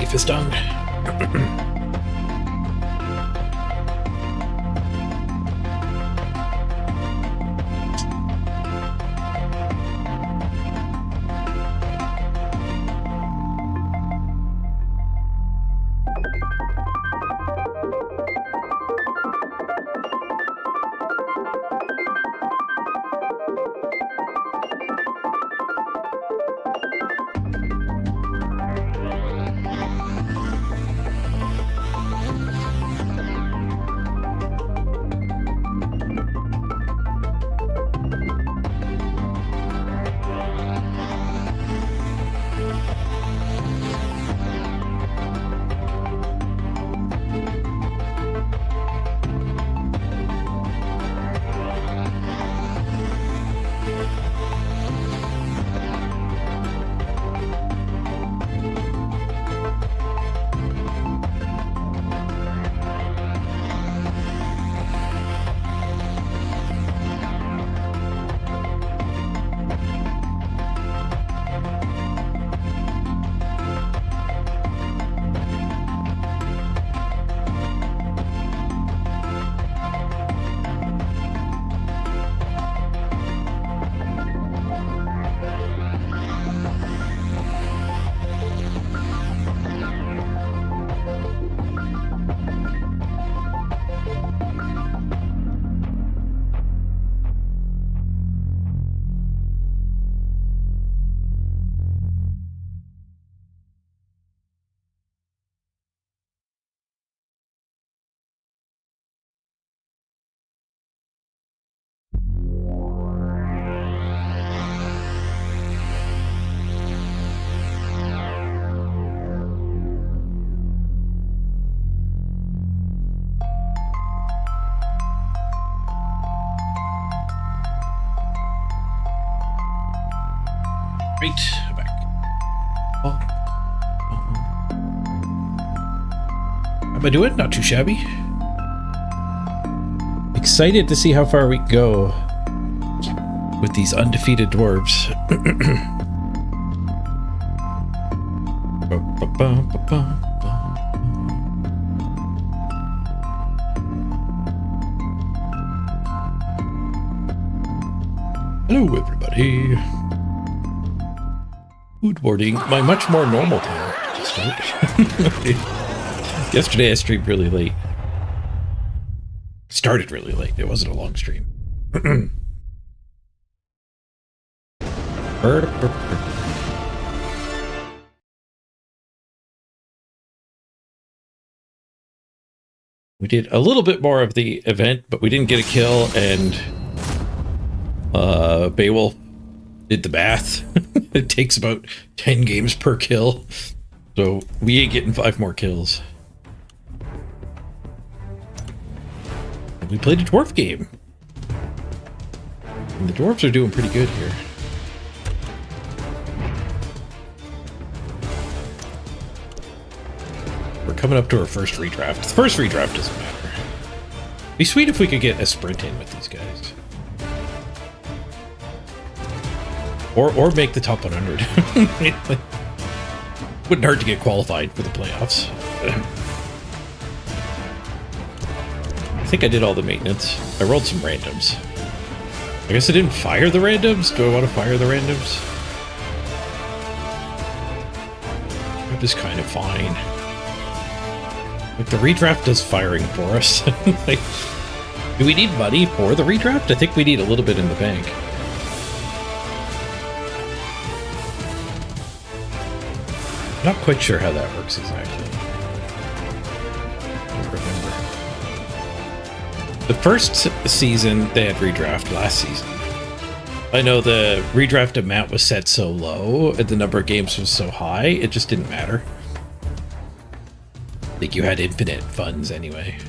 beef is done. Right, back. Oh. How am I doing? Not too shabby. Excited to see how far we can go with these undefeated dwarves. Hello, everybody. Foodboarding, my much more normal time to start. Yesterday I streamed really late. Started really late. It wasn't a long stream. We did a little bit more of the event, but we didn't get a kill, and Beowulf did the math. It takes about 10 games per kill, so we ain't getting 5 more kills. And we played a dwarf game, and the dwarves are doing pretty good here. We're coming up to our first redraft. The first redraft doesn't matter. It'd be sweet if we could get a sprint in with these guys. Or make the top 100. Wouldn't hurt to get qualified for the playoffs. I think I did all the maintenance. I rolled some randoms. I guess I didn't fire the randoms. Do I want to fire the randoms? That is kind of fine. Like, the redraft does firing for us. Like, do we need money for the redraft? I think we need a little bit in the bank. Not quite sure how that works exactly. I don't remember. The first season, they had redraft last season. I know the redraft amount was set so low, and the number of games was so high, it just didn't matter. I think you had infinite funds anyway.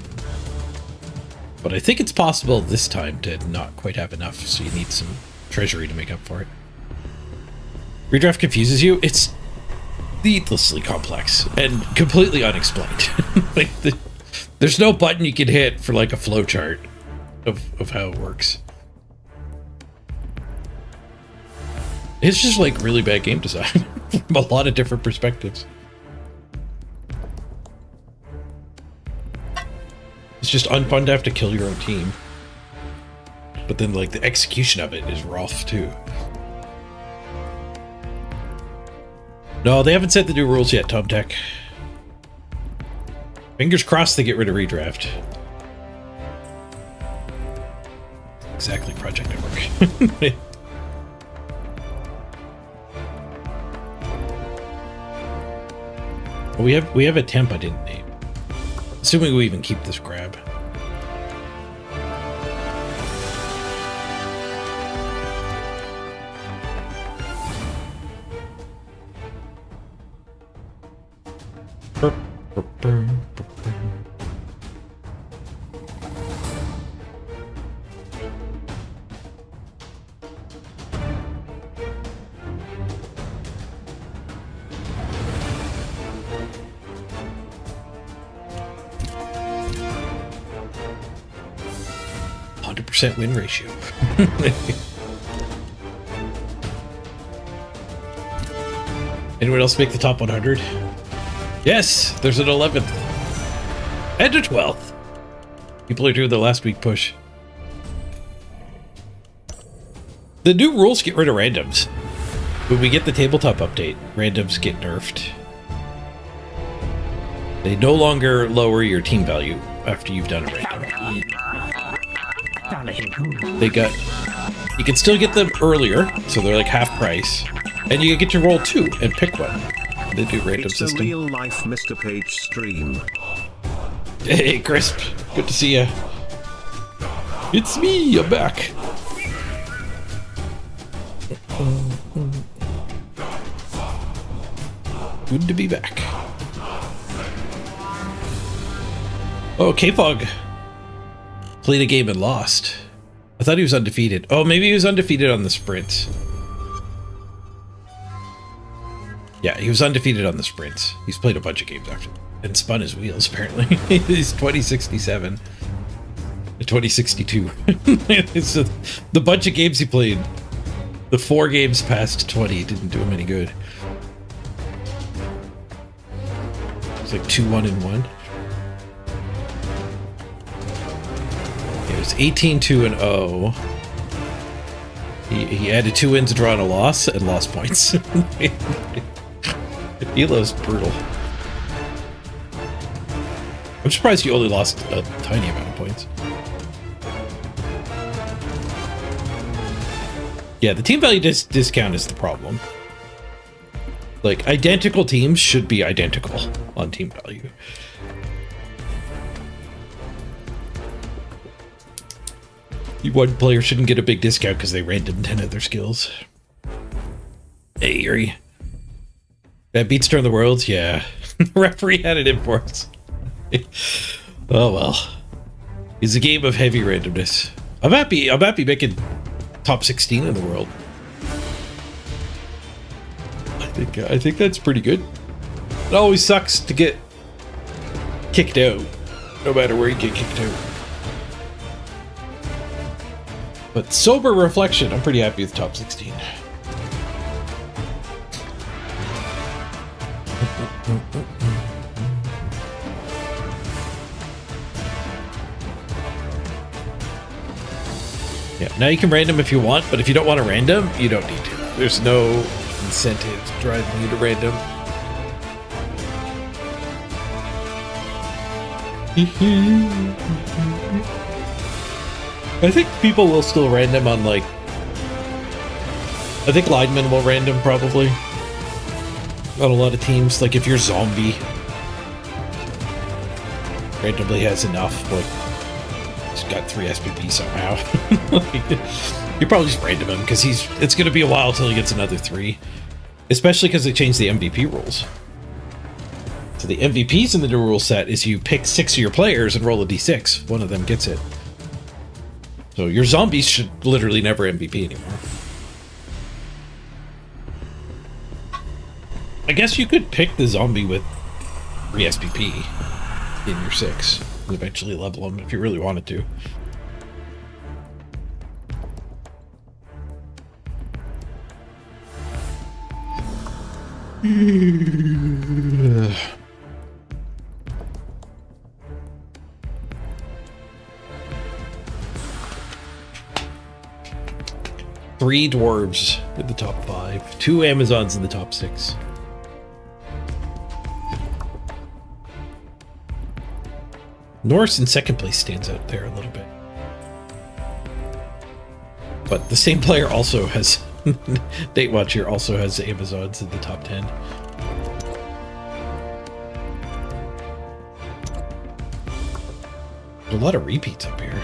But I think it's possible this time to not quite have enough, so you need some treasury to make up for it. Redraft confuses you. It's needlessly complex and completely unexplained. Like, there's no button you can hit for like a flowchart of how it works. It's just like really bad game design from a lot of different perspectives. It's just unfun to have to kill your own team. But then, like, the execution of it is rough, too. No, they haven't set the new rules yet, Tom Tech. Fingers crossed they get rid of Redraft. Exactly, Project Network. We have a temp I didn't name. Assuming we even keep this grab. Burp, burp, burp, burp, burp. Win ratio. Anyone else make the top 100? Yes, there's an 11th and a 12th. People are doing the last week push. The new rules get rid of randoms. When we get the tabletop update, randoms get nerfed. They no longer lower your team value after you've done a random. They got, you can still get them earlier, so they're like half price, and you get to roll 2 and pick one. They do random it's system. A real life Mr. Page stream. Hey, Crisp, good to see ya. It's me, I'm back. Good to be back. Oh, K-Fog played a game and lost. I thought he was undefeated. Oh, maybe he was undefeated on the sprint. Yeah, he was undefeated on the sprints. He's played a bunch of games after and spun his wheels, apparently. He's 2067. 2062. It's the bunch of games he played. The 4 games past 20 didn't do him any good. It's like 2-1-1. It was 18-2-0. He added 2 wins, a draw, and a loss, and lost points. Elo's brutal. I'm surprised you only lost a tiny amount of points. Yeah, the team value discount is the problem. Like, identical teams should be identical on team value. One player shouldn't get a big discount because they random 10 of their skills. Hey, Yuri. That beats Turn the World? Yeah. Referee had it in for us. Oh well. It's a game of heavy randomness. I'm happy making top 16 in the world. I think that's pretty good. It always sucks to get kicked out, no matter where you get kicked out. But sober reflection, I'm pretty happy with top 16. Yeah, now you can random if you want, but if you don't want to random, you don't need to. There's no incentive driving you to random. I think people will still random on, like, I think linemen will random probably on a lot of teams. Like if your zombie randomly has enough, like he's got 3 SPP somehow. You probably just random him because it's going to be a while till he gets another 3, especially because they changed the MVP rules. So the MVPs in the new rule set is you pick 6 of your players and roll a d6. One of them gets it. So your zombies should literally never MVP anymore. I guess you could pick the zombie with 3 SPP in your 6 and eventually level them if you really wanted to. 3 dwarves in the top 5, 2 Amazons in the top 6. Norse in second place stands out there a little bit. But the same player also has, Date Watch here also has Amazons in the top 10. There's a lot of repeats up here.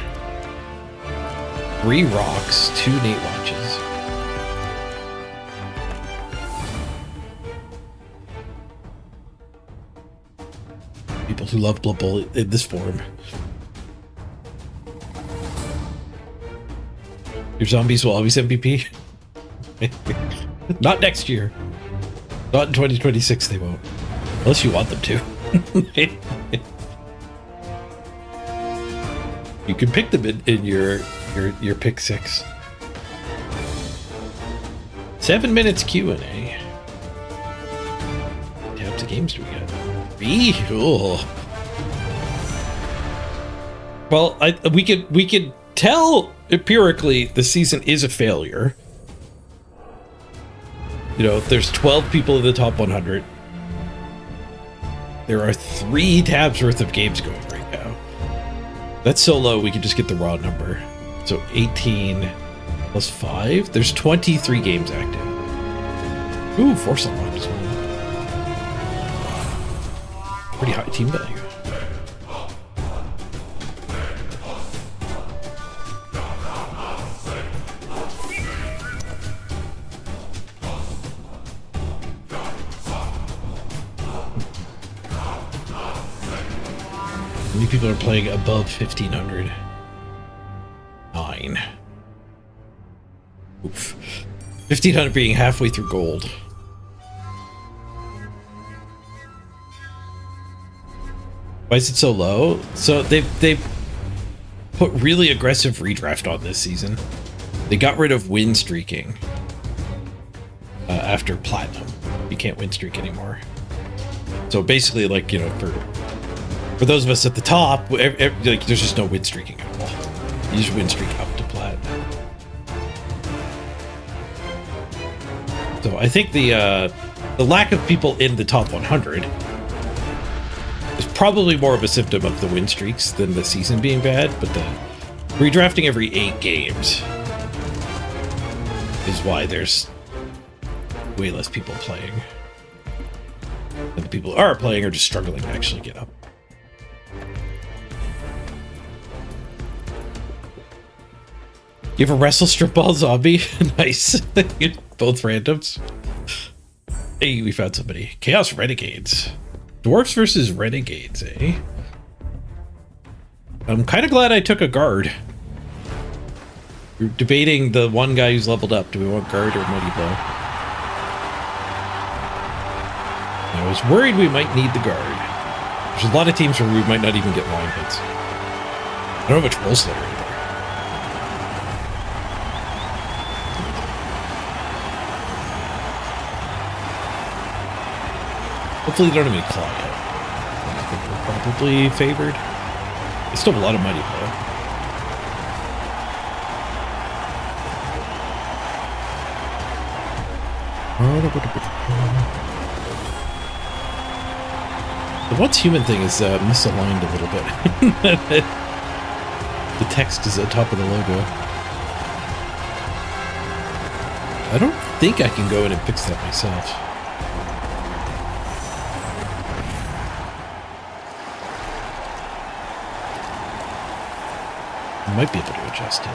3 rocks, 2 Nate Watches. People who love Blood Bowl in this form. Your zombies will always MVP? Not next year. Not in 2026 they won't. Unless you want them to. You can pick them in your pick 6. 7 minutes Q&A. How many games do we got? 3? Oh. Well, we could tell empirically the season is a failure. You know, there's 12 people in the top 100. There are 3 tabs worth of games going right now. That's so low, we could just get the raw number. So 18 plus 5. There's 23 games active. Ooh, Force Unlocked as well. Pretty high team value. How many people are playing above 1,500? 9. Oof. 1,500 being halfway through gold. Why is it so low? So they've put really aggressive redraft on this season. They got rid of win streaking after platinum. You can't win streak anymore. So basically, like, you know, for those of us at the top, like, there's just no win streaking at all. You just win streak up to plat. So I think the lack of people in the top 100 is probably more of a symptom of the win streaks than the season being bad, but the redrafting every 8 games is why there's way less people playing. And the people who are playing are just struggling to actually get up. You have a wrestle strip ball zombie? Nice. Both randoms. Hey, we found somebody. Chaos Renegades. Dwarfs versus Renegades, eh? I'm kind of glad I took a guard. We're debating the one guy who's leveled up. Do we want guard or mighty blow? I was worried we might need the guard. There's a lot of teams where we might not even get line hits. I don't have a Troll Slayer anymore. Hopefully they don't have any claw yet. I think we're probably favored. They still have a lot of mighty blow. The once human thing is misaligned a little bit. The text is at the top of the logo. I don't think I can go in and fix that myself. I might be able to adjust it.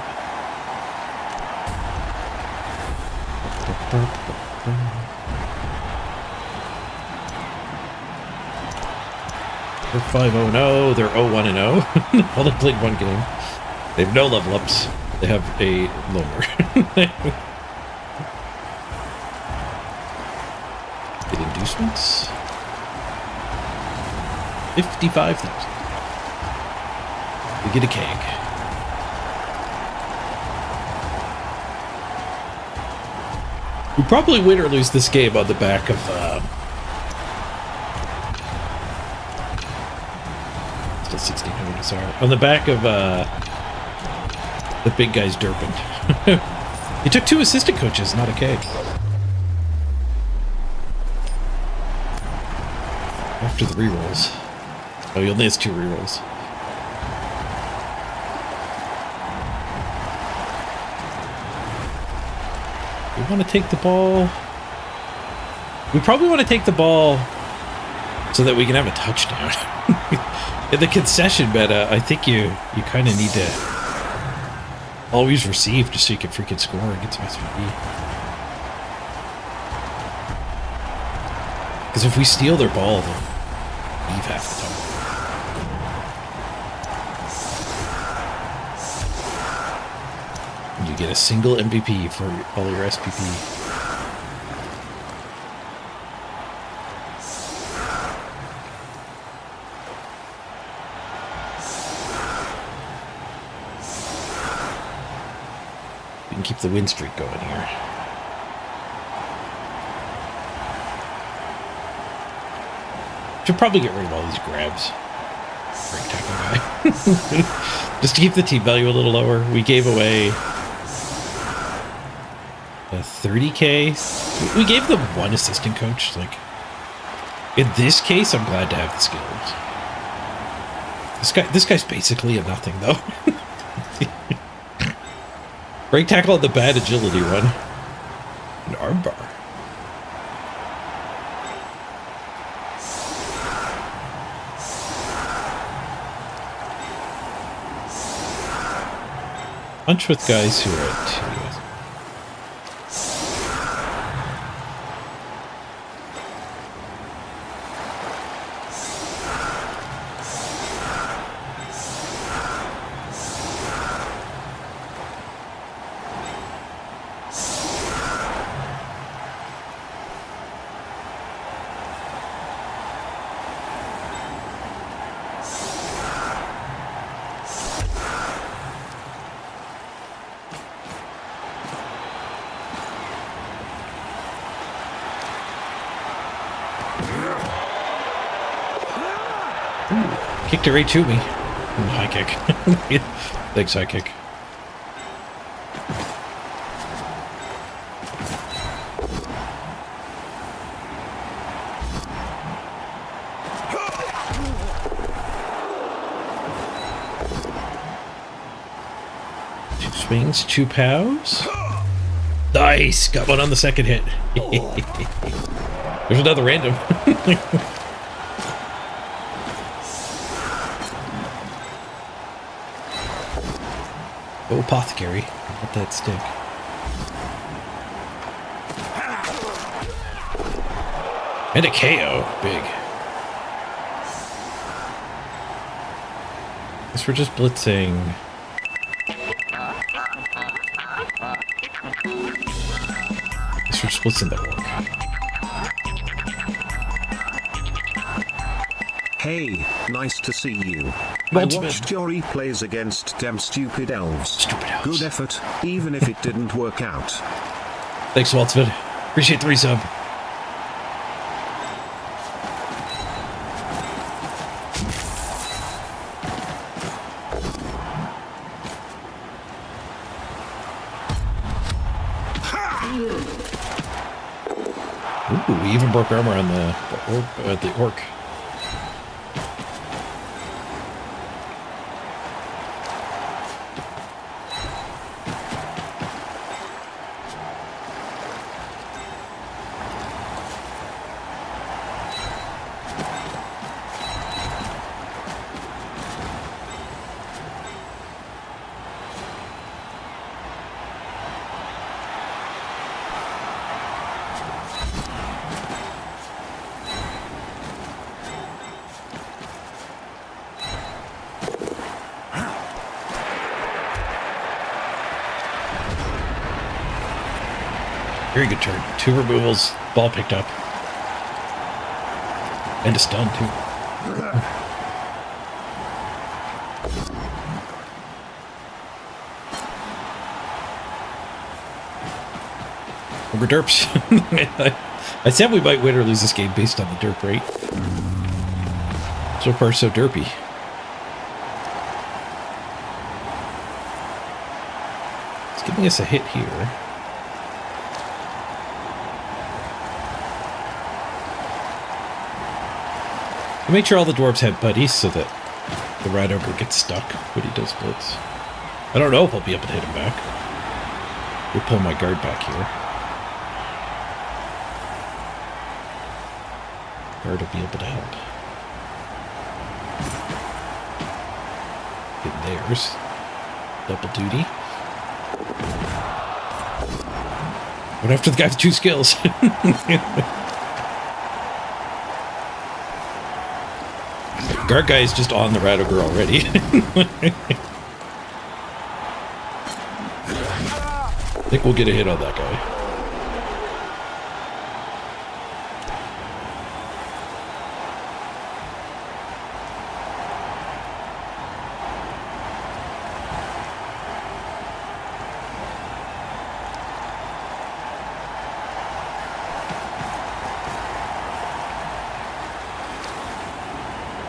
They're 5-0-0, they're 0-1-0. Well, they played 1 game. They have no level ups. They have a loner. Get inducements. 55,000. We get a keg. We probably win or lose this game on the back of still 1600 SR. On the back of the big guys derping. He took 2 assistant coaches, not a K. After the rerolls. Oh, he only has 2 rerolls. We want to take the ball. We probably want to take the ball so that we can have a touchdown. In the concession meta, I think you kind of need to always receive just so you can freaking score and get some SPP. Because if we steal their ball, they'll leave half the time. You get a single MVP for all your SPP. We can keep the win streak going here. Should probably get rid of all these grabs. Break tackle guy. Just to keep the team value a little lower. We gave away a 30K. We gave them 1 assistant coach. Like, in this case, I'm glad to have the skills. This guy's basically a nothing, though. Break tackle on the bad agility one. An arm bar. Punch with guys who are at 2. Kicked it right to me. High kick. Thanks, high kick. Two swings, 2 pows. Nice! Got one on the second hit. There's another random. Oh, apothecary. Let that stick. And a KO. Big. Guess we're just blitzing. Guess we're just blitzing the orc. Hey, nice to see you. Multiple. I watched your replays against them stupid elves. Stupid elves. Good effort, even if it didn't work out. Thanks, Waltzman. Appreciate the resub. Ooh, we even broke armor on the orc. Very good turn. 2 removals, ball picked up. And a stun, too. Over derps. I said we might win or lose this game based on the derp rate. So far, so derpy. It's giving us a hit here. I make sure all the dwarves have buddies so that the rat ogre gets stuck when he does blitz. I don't know if I'll be able to hit him back. We'll pull my guard back here. Guard will be able to help. Get theirs. Double duty. Went after the guy with 2 skills. Guard guy is just on the rat ogre already. I think we'll get a hit on that guy.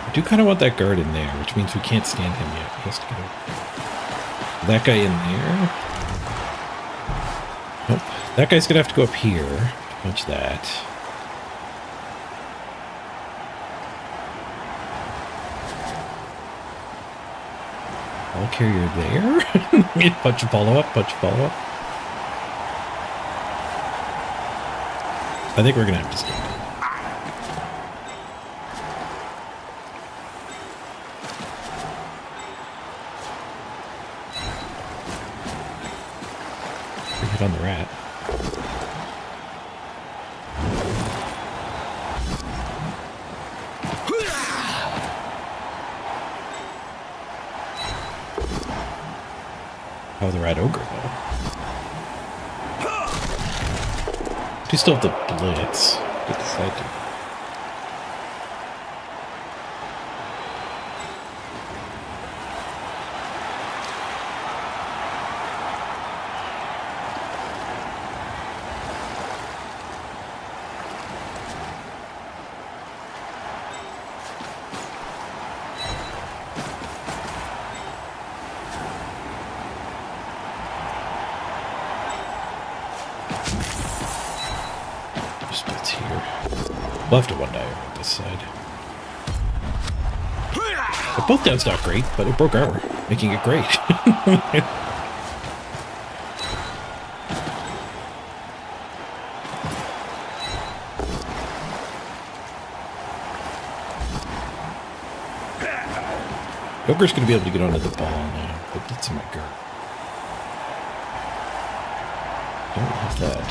I do kind of want that guard in there, which means we can't stand him yet. He has to get over. That guy in there. Nope. That guy's gonna have to go up here to punch that. Ball carrier there. Punch and follow up, punch and follow up. I think we're gonna have to stand him. On the rat. Oh, the rat ogre though. Do you still have the blitz? Get this side to. Splits here. We'll have to one die over this side. But both down's not great, but it broke armor, making it great. Ogre's going to be able to get onto the ball now, but that's in my guard. Don't have that.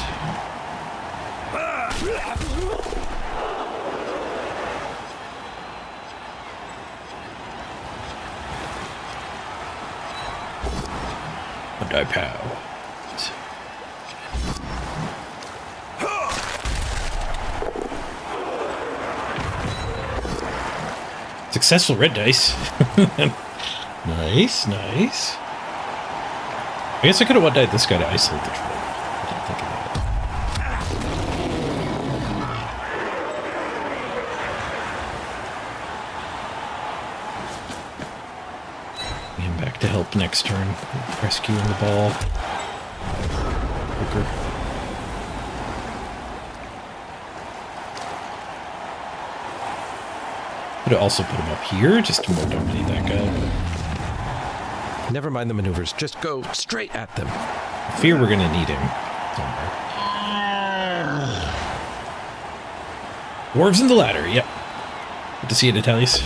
One die pow. Successful red dice. Nice, nice. I guess I could have one-died this guy to isolate the troll. I didn't think of that. Bring him back to help next turn. Rescuing the ball. Hooker. Could have also put him up here just to more dominate that guy. Never mind the maneuvers, just go straight at them. I fear we're gonna need him somewhere. Dwarves in the ladder, yep. Good to see it, Italius.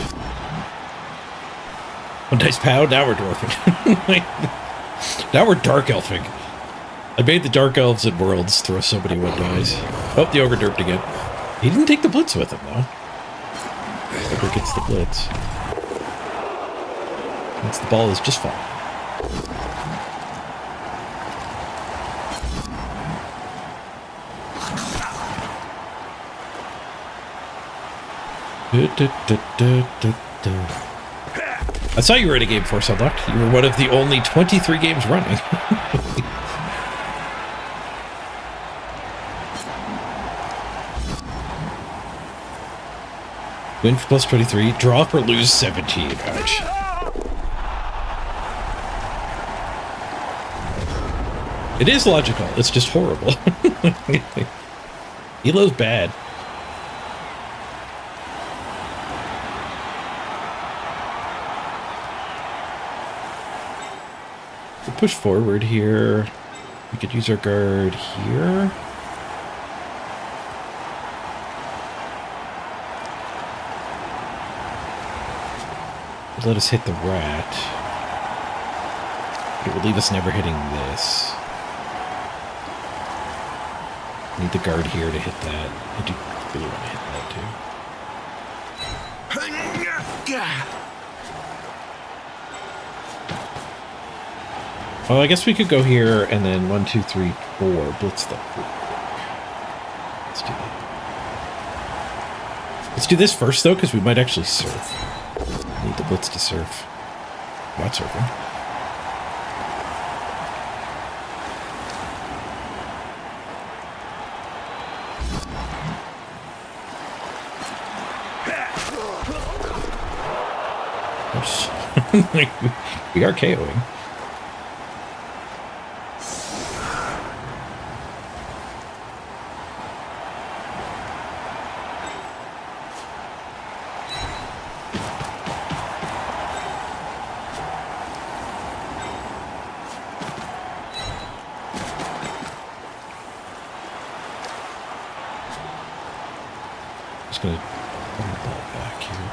One dice pow, now we're dwarfing. Now we're dark elfing. I made the dark elves and worlds throw so many one dice. Oh, the ogre derped again. He didn't take the blitz with him though. Ogre gets the blitz. Once the ball is just fine. I saw you were in a game Force Unlocked. You were one of the only 23 games running. Win for plus 23, drop or lose 17. Ouch. It is logical, it's just horrible. Elo's bad. push forward here. We could use our guard here. Let us hit the rat. It will leave us never hitting this. Need the guard here to hit that. I do really want to hit that too. Well, I guess we could go here and then 1, 2, 3, 4. Blitz the. Let's do that. Let's do this first though, because we might actually surf. Need the blitz to surf. Not surfing. Like, we are KOing. Just gonna bring the ball back here.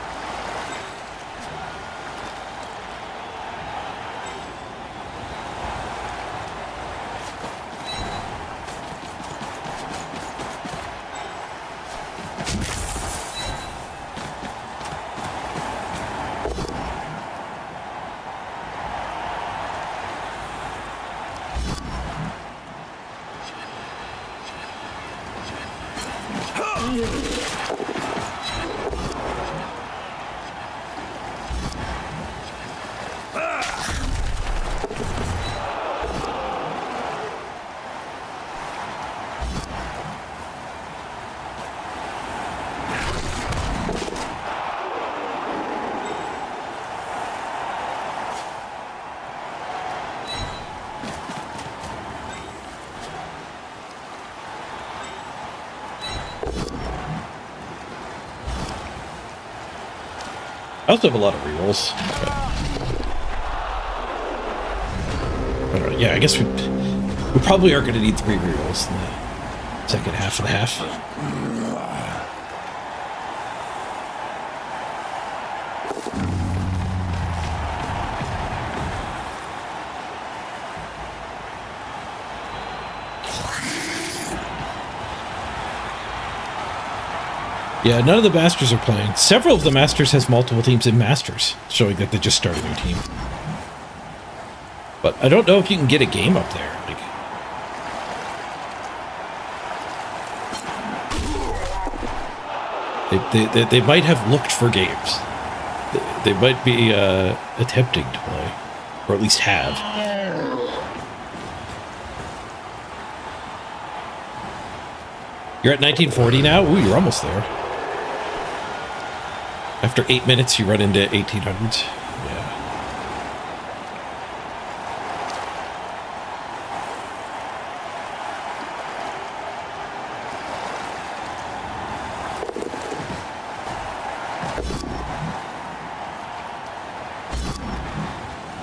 I also have a lot of rerolls. But, yeah, I guess we probably are going to need 3 rerolls in the second half of the half. Yeah, none of the Masters are playing. Several of the Masters has multiple teams in Masters, showing that they just started a new team. But I don't know if you can get a game up there. Like, they might have looked for games. They might be attempting to play, or at least have. You're at 1940 now? Ooh, you're almost there. After 8 minutes, you run into 1800s. Yeah.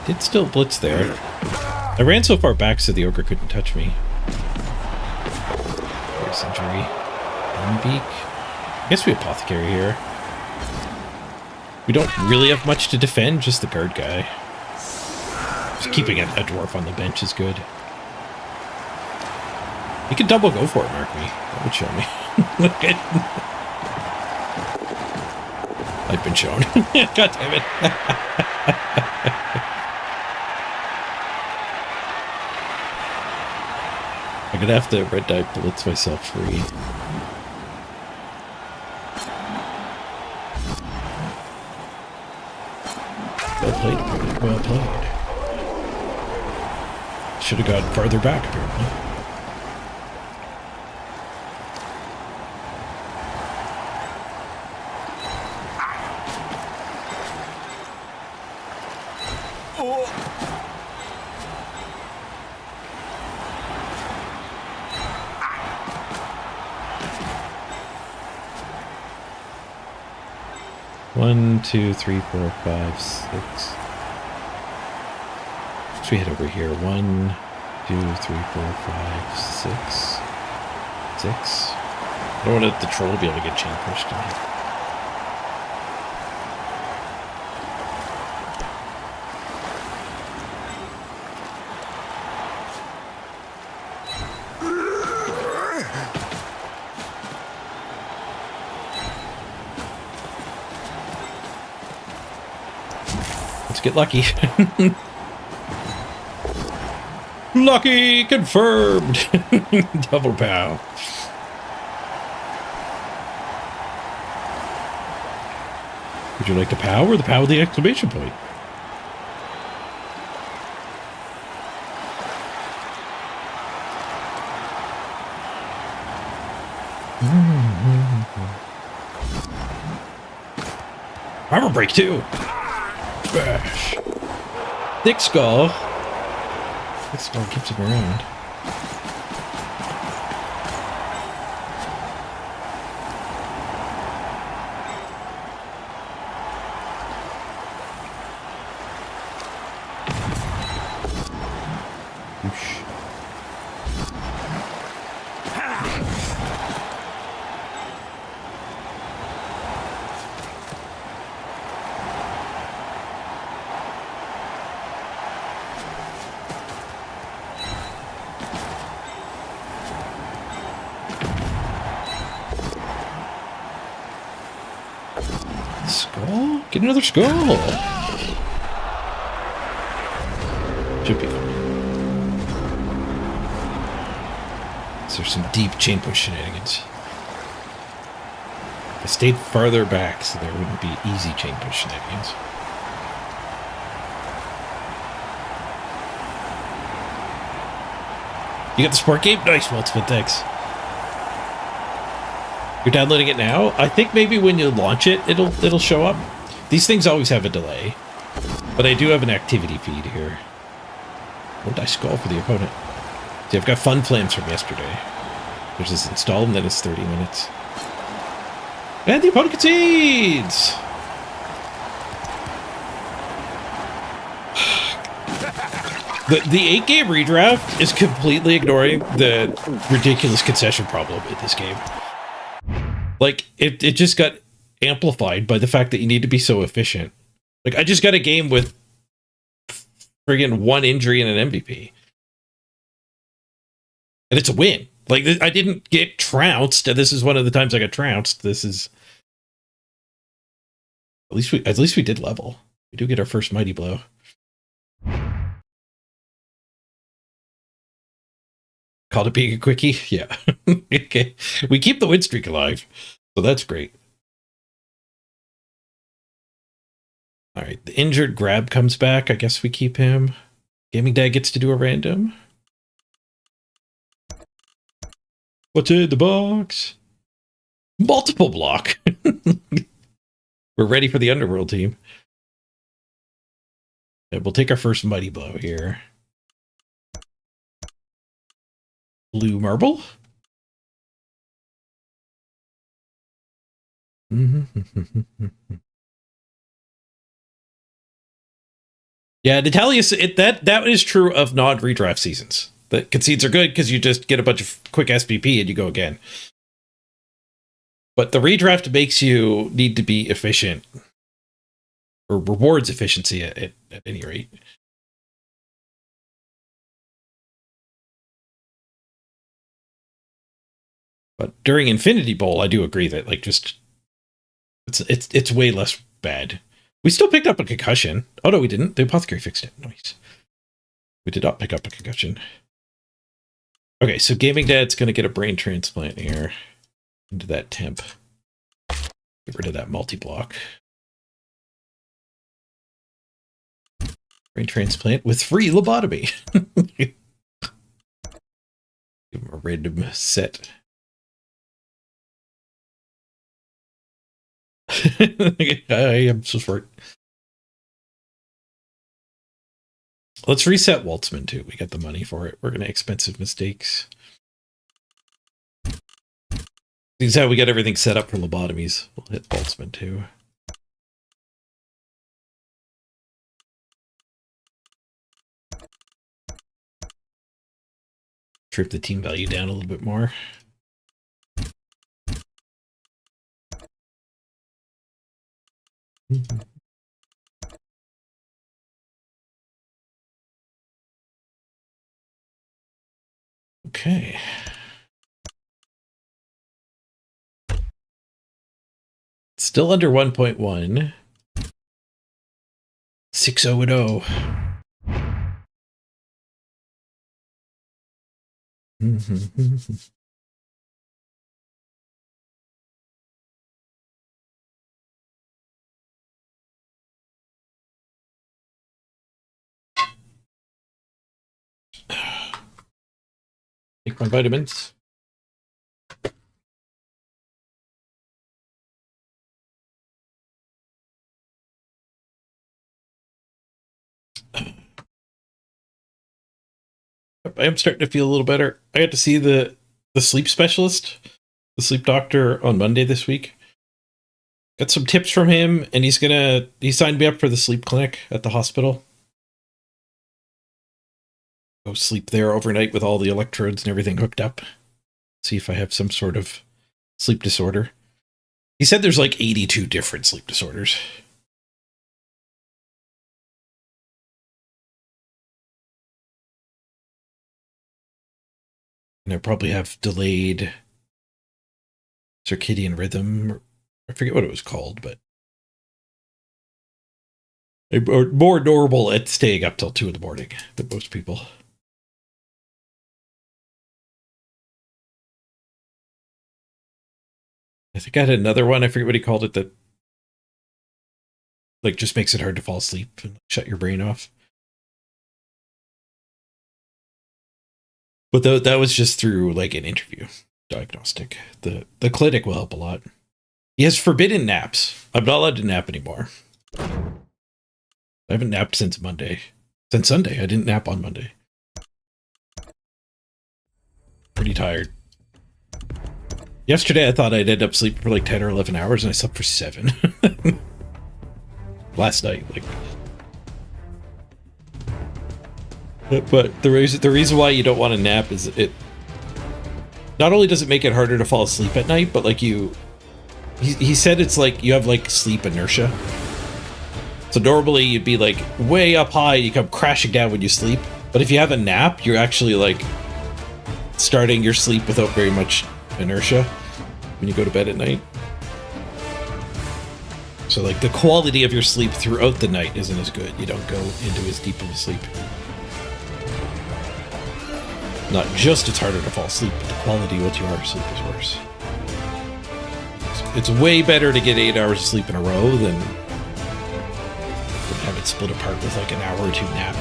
Did still blitz there. I ran so far back so the ogre couldn't touch me. There's injury. Beak. I guess we apothecary here. We don't really have much to defend, just the guard guy. Just keeping a dwarf on the bench is good. You could double go for it, mark me. That would show me. I've been shown. God damn it. I'm gonna have to red die blitz myself free. Well played, opponent. Well played. Should have gone farther back, apparently. One, 2, 3, 4, 5, 6. So we head over here. 1, 2, 3, 4, 5, 6. 6. I don't want the troll to be able to get chain pushed tonight. Let's get lucky. Lucky confirmed. Double pow. Would you like the pow or the pow with the exclamation point? Armor break too. Bash. Thick skull. Thick skull keeps him around. Whoosh. Skull? Get another skull! Should be fine. So there's some deep chain push shenanigans. I stayed farther back so there wouldn't be easy chain push shenanigans. You got the sport game? Nice, Multiple, thanks. You're downloading it now? I think maybe when you launch it, it'll show up. These things always have a delay. But I do have an activity feed here. Won't I skull for the opponent? See, I've got fun flames from yesterday. There's this install and then it's 30 minutes. And the opponent concedes! The 8-game redraft is completely ignoring the ridiculous concession problem in this game. Like, it just got amplified by the fact that you need to be so efficient. Like, I just got a game with friggin' 1 injury and an MVP. And it's a win. Like, I didn't get trounced. This is one of the times I got trounced. This is... At least we did level. We do get our first mighty blow. Called it being a quickie? Yeah. Okay. We keep the win streak alive. So that's great. Alright, the injured grab comes back. I guess we keep him. Gaming Dad gets to do a random. What's in the box? Multiple block. We're ready for the Underworld team. And we'll take our first mighty blow here. Blue marble. Yeah, Natalius, that is true of non-redraft seasons. The concedes are good because you just get a bunch of quick SPP and you go again. But the redraft makes you need to be efficient, or rewards efficiency at any rate. But during Infinity Bowl, I do agree that like just it's way less bad. We still picked up a concussion. Oh no, we didn't. The apothecary fixed it. Nice. We did not pick up a concussion. Okay, so Gaming Dad's going to get a brain transplant here into that temp. Get rid of that multi-block. Brain transplant with free lobotomy. Give him a random set. I am so smart. Let's reset Waltzman too. We got the money for it. We're gonna expensive mistakes. This is how we got everything set up for lobotomies. We'll hit Waltzman too. Trip the team value down a little bit more. Okay. Still under 1.1. 6-0-0. Take my vitamins. I am starting to feel a little better. I got to see the sleep specialist, the sleep doctor, on Monday this week. Got some tips from him, and he signed me up for the sleep clinic at the hospital. Go sleep there overnight with all the electrodes and everything hooked up. See if I have some sort of sleep disorder. He said there's like 82 different sleep disorders. And I probably have delayed circadian rhythm. I forget what it was called, but I'm more normal at staying up till 2 in the morning than most people. I think I had another one. I forget what he called it, that like just makes it hard to fall asleep and shut your brain off. But that was just through like an interview diagnostic. The clinic will help a lot. He has forbidden naps. I'm not allowed to nap anymore. I haven't napped since Monday. Since Sunday. I didn't nap on Monday. Pretty tired. Yesterday I thought I'd end up sleeping for like 10 or 11 hours, and I slept for 7. Last night, like. But the reason why you don't want to nap is it not only does it make it harder to fall asleep at night, but like he said it's like you have like sleep inertia. So normally you'd be like way up high, you come crashing down when you sleep. But if you have a nap, you're actually like starting your sleep without very much inertia when you go to bed at night. So like the quality of your sleep throughout the night isn't as good. You don't go into as deep of a sleep. Not just it's harder to fall asleep, but the quality once you are asleep is worse. It's way better to get 8 hours of sleep in a row than have it split apart with like an hour or 2 nap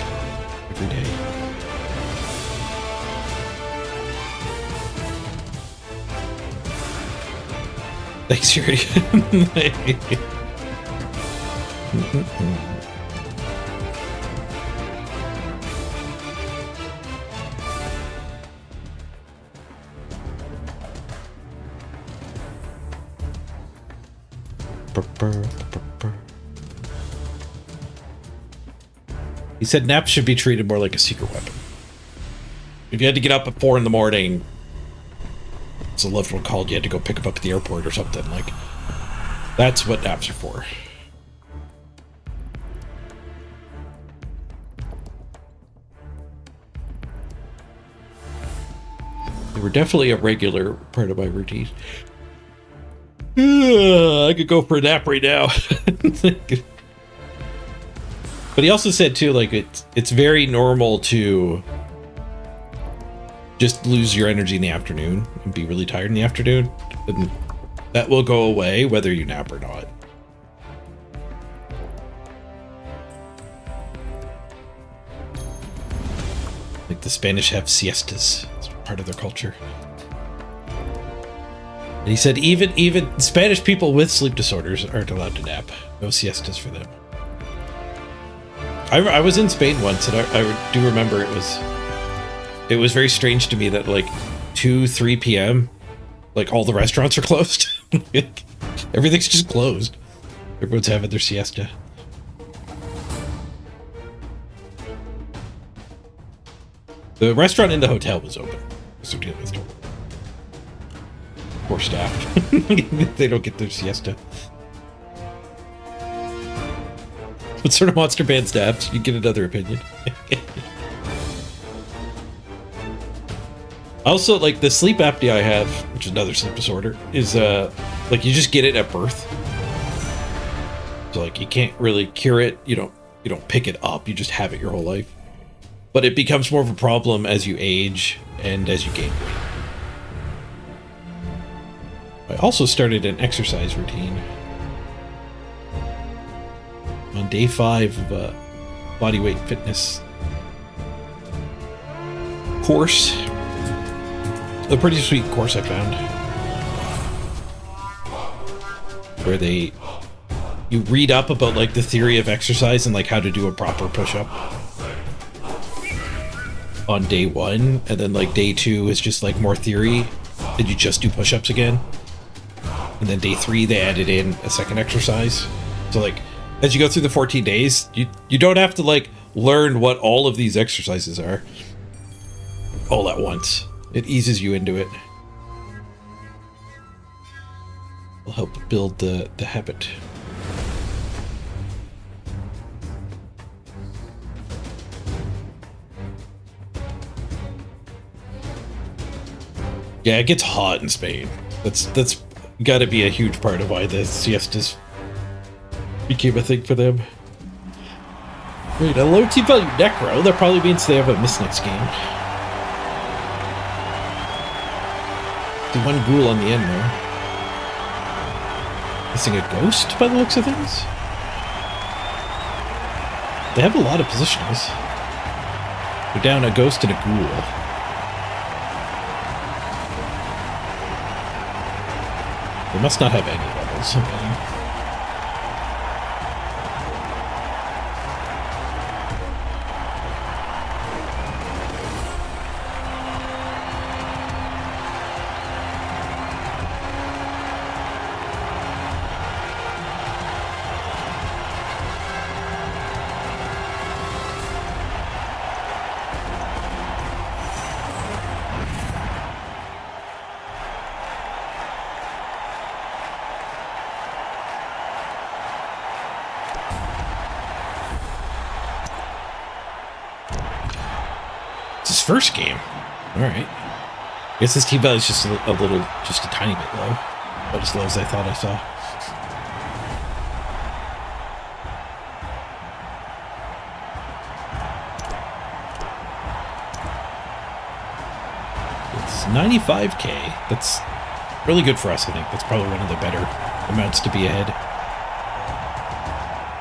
every day. Thanks, Yuri. He said naps should be treated more like a secret weapon. If you had to get up at 4 in the morning, so a loved one called, you had to go pick him up at the airport or something, like, that's what naps are for. They were definitely a regular part of my routine. I could go for a nap right now. But he also said too, like it's very normal to just lose your energy in the afternoon and be really tired in the afternoon, and that will go away whether you nap or not. Like the Spanish have siestas. It's part of their culture. And he said even Spanish people with sleep disorders aren't allowed to nap. No siestas for them. I was in Spain once, and I do remember it was very strange to me that like 2-3 p.m. like all the restaurants are closed. Everything's just closed. Everyone's having their siesta. The restaurant in the hotel was open. Because they're dealing with poor staff. They don't get their siesta. What sort of monster band staff? You get another opinion. Also, like, the sleep apnea I have, which is another sleep disorder, is like, you just get it at birth. So like, you can't really cure it. You don't pick it up. You just have it your whole life. But it becomes more of a problem as you age and as you gain weight. I also started an exercise routine on day 5 of a bodyweight fitness course. A pretty sweet course I found, where you read up about like the theory of exercise and like how to do a proper push-up on day 1, and then like day 2 is just like more theory, and you just do push-ups again, and then day 3 they added in a second exercise. So like, as you go through the 14 days, you don't have to like learn what all of these exercises are all at once. It eases you into it. Will help build the habit. Yeah, it gets hot in Spain. That's got to be a huge part of why the siestas became a thing for them. Wait, a low team value Necro? That probably means they have a miss next game. The one ghoul on the end though. Missing a ghost by the looks of things? They have a lot of positionals. They're down a ghost and a ghoul. They must not have any levels. Okay. First game. All right. I guess this team value is just a little, just a tiny bit low. Not as low as I thought I saw. It's 95k. That's really good for us, I think. That's probably one of the better amounts to be ahead.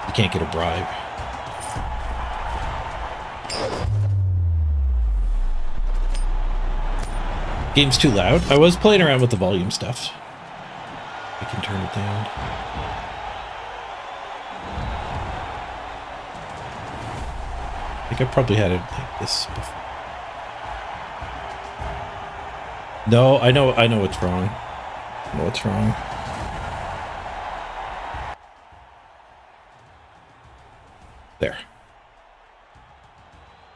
You can't get a bribe. Game's too loud. I was playing around with the volume stuff. I can turn it down. I think I probably had it like this before. No, I know what's wrong. I know what's wrong. There.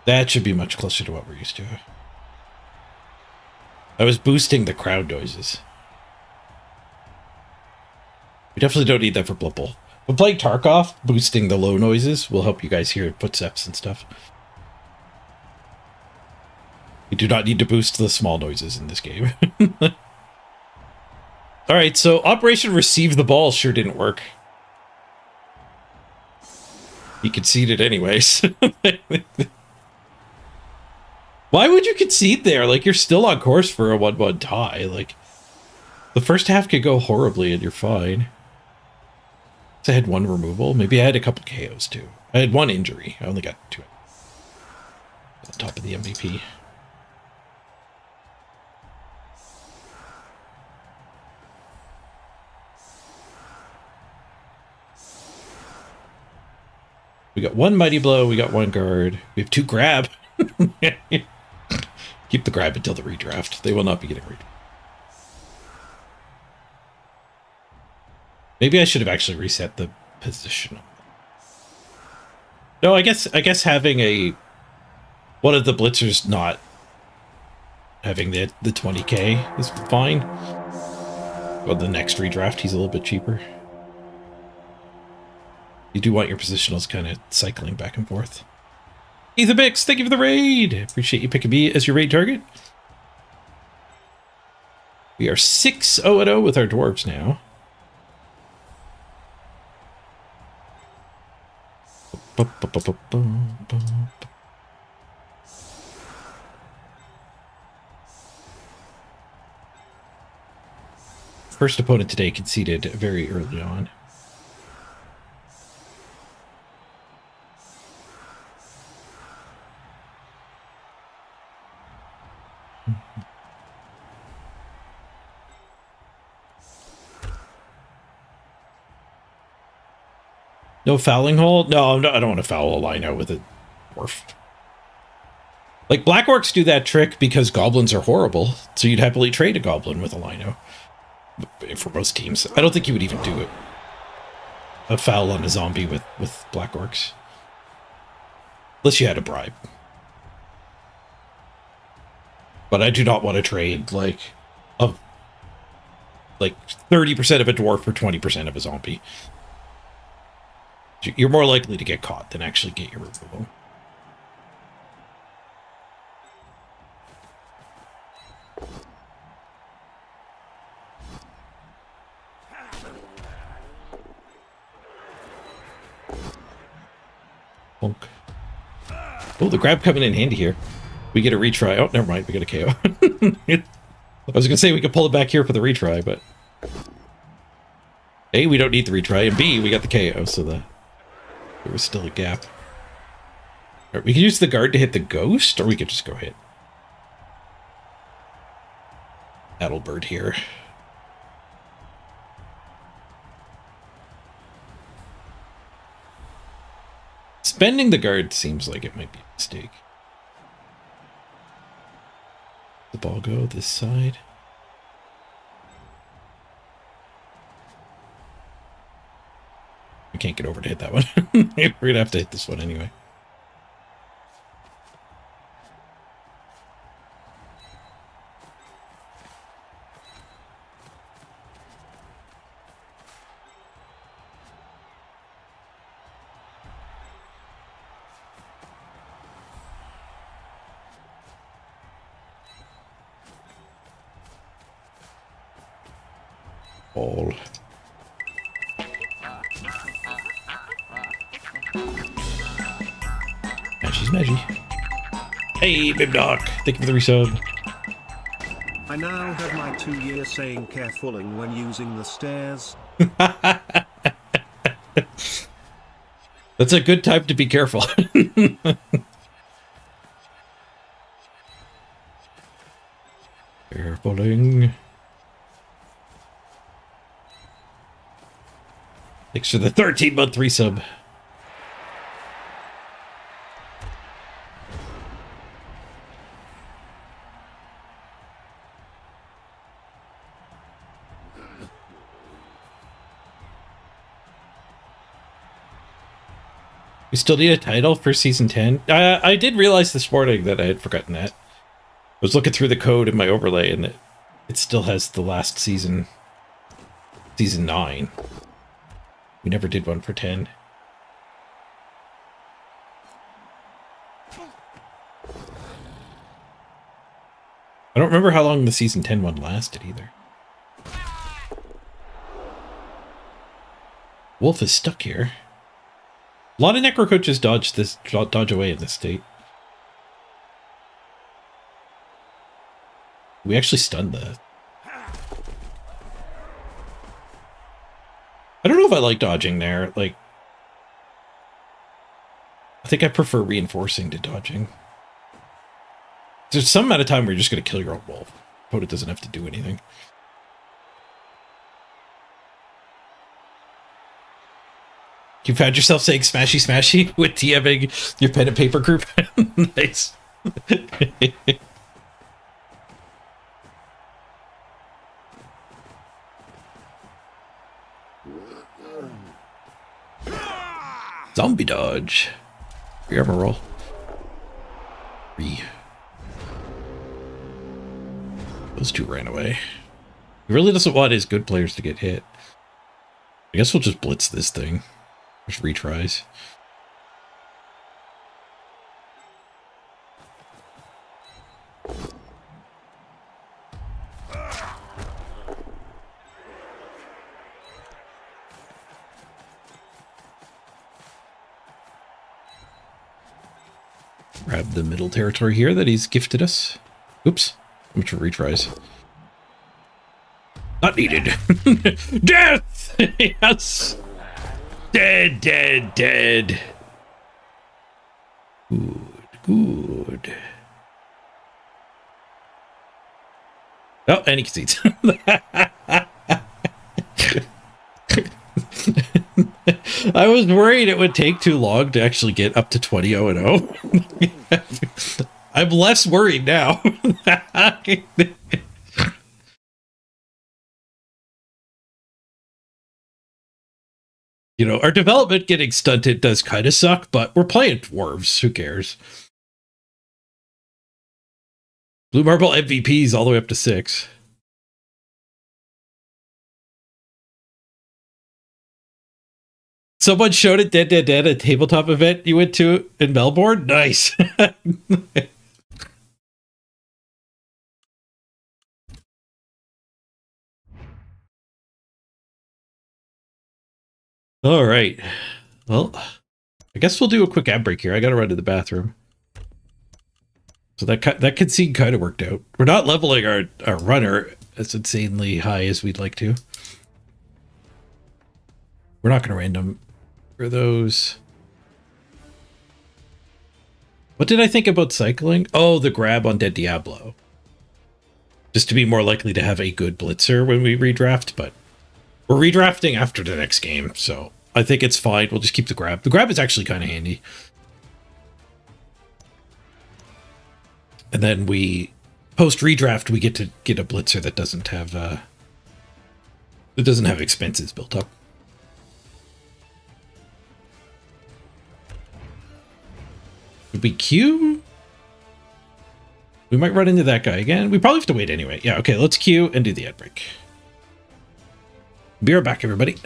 That should be much closer to what we're used to. I was boosting the crowd noises. We definitely don't need that for Blood Bowl. But playing Tarkov, boosting the low noises will help you guys hear footsteps and stuff. We do not need to boost the small noises in this game. Alright, so Operation Receive the Ball sure didn't work. He conceded anyways. Why would you concede there? Like, you're still on course for a 1-1 tie. Like, the first half could go horribly and you're fine. So I had 1 removal. Maybe I had a couple KOs too. I had 1 injury. I only got 2 on top of the MVP. We got 1 Mighty Blow. We got 1 guard. We have 2 grab. Keep the grab until the redraft. They will not be getting redraft. Maybe I should have actually reset the position. No, I guess having one of the blitzers not having the 20k is fine. Well, the next redraft, he's a little bit cheaper. You do want your positionals kind of cycling back and forth. Ethan Bix, thank you for the raid. Appreciate you picking me as your raid target. We are 6-0-0 with our dwarves now. First opponent today conceded very early on. No fouling hole? No, I don't want to foul a lino with a dwarf. Like, black orcs do that trick because goblins are horrible, so you'd happily trade a goblin with a lino. For most teams. I don't think you would even do it. A foul on a zombie with black orcs. Unless you had a bribe. But I do not want to trade, like 30% of a dwarf for 20% of a zombie. You're more likely to get caught than actually get your removal. Bonk. Oh, the grab coming in handy here. We get a retry. Oh, never mind. We get a KO. I was going to say we could pull it back here for the retry, but... A, we don't need the retry, and B, we got the KO, so there was still a gap. Right, we could use the guard to hit the ghost, or we could just go hit Adelbert here. Spending the guard seems like it might be a mistake. The ball go this side. We can't get over to hit that one. We're gonna have to hit this one anyway. Ball. She's Maggie. Hey, Bib Doc. Thank you for the resub. I now have my 2-year saying carefuling when using the stairs. That's a good time to be careful. Carefuling. Thanks for the 13-month resub. We still need a title for season 10. I did realize this morning that I had forgotten that. I was looking through the code in my overlay and it still has the last season, season 9. We never did one for 10. I don't remember how long the season 10 one lasted either. Wolf is stuck here. A lot of necro coaches dodge away in this state. We actually stunned the... I don't know if I like dodging there. Like, I think I prefer reinforcing to dodging. There's some amount of time where you're just going to kill your own wolf. Opponent doesn't have to do anything. You found yourself saying smashy smashy with TMing your pen and paper group? Nice. Zombie dodge. Free armor roll. Free. Those two ran away. He really doesn't want his good players to get hit. I guess we'll just blitz this thing. Just retries. Grab the middle territory here that he's gifted us. Oops. How much for retries? Not needed. Death! Yes! Dead, dead, dead. Good, good. Oh, and he concedes. I was worried it would take too long to actually get up to 20-0. I'm less worried now. You know, our development getting stunted does kind of suck, but we're playing dwarves. Who cares? Blue Marble MVPs all the way up to 6. Someone showed it dead, a tabletop event you went to in Melbourne? Nice. All right. Well, I guess we'll do a quick ad break here. I got to run to the bathroom. So that concede kind of worked out. We're not leveling our runner as insanely high as we'd like to. We're not going to random for those. What did I think about cycling? Oh, the grab on Dead Diablo. Just to be more likely to have a good blitzer when we redraft, but we're redrafting after the next game, so I think it's fine. We'll just keep the grab. The grab is actually kind of handy. And then we post redraft, we get to get a blitzer that doesn't have expenses built up. Would we queue? We might run into that guy again. We probably have to wait anyway. Yeah, okay, let's queue and do the ad break. Be right back, everybody.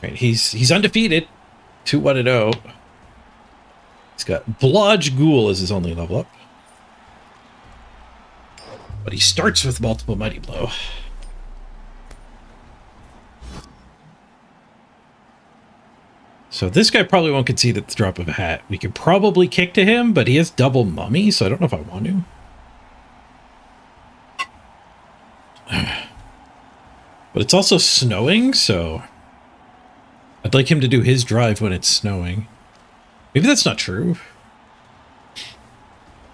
Right, he's undefeated. 2-1-0. He's got Blodge Ghoul as his only level up. But he starts with multiple Mighty Blow. So this guy probably won't concede at the drop of a hat. We could probably kick to him, but he has double Mummy, so I don't know if I want to. But it's also snowing, so I'd like him to do his drive when it's snowing. Maybe that's not true.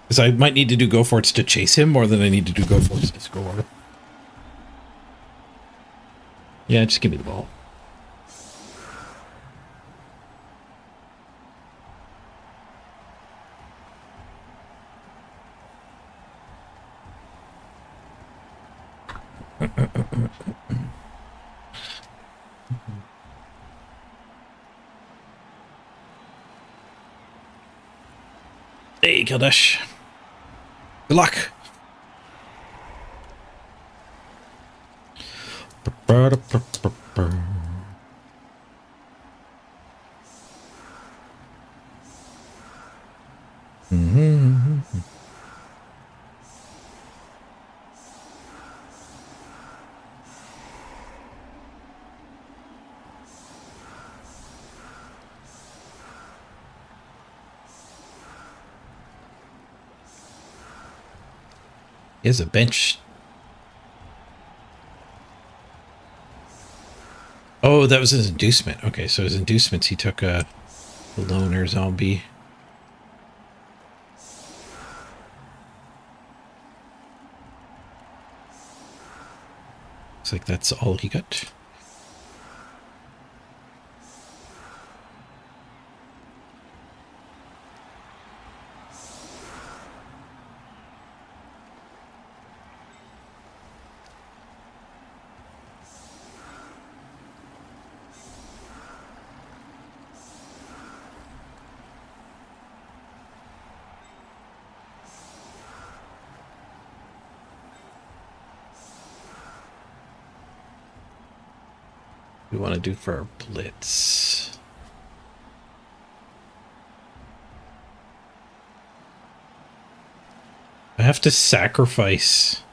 Because I might need to do go forts to chase him more than I need to do go forts to score. Yeah, just give me the ball. Hey, Kildash. Good luck. He has a bench. Oh, that was his inducement. Okay, so his inducements, he took a loner zombie. Looks like that's all he got. We want to do for our blitz. I have to sacrifice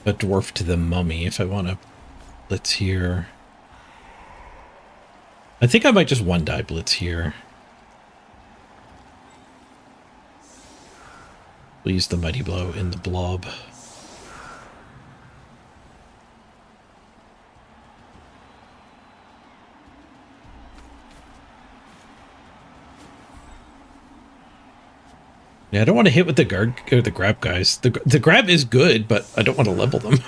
a dwarf to the mummy if I want to blitz here. I think I might just one die blitz here. We'll use the mighty blow in the blob. Yeah, I don't want to hit with the guard or the grab guys. The grab is good, but I don't want to level them.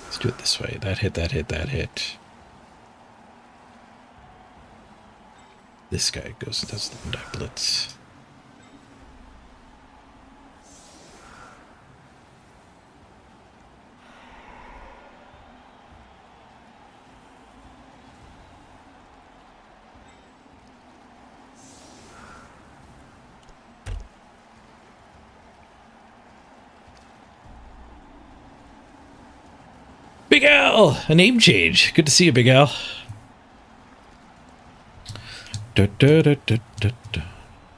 Let's do it this way. That hit, that hit, that hit. This guy goes and does the one die blitz. Big Al, a name change. Good to see you, Big Al.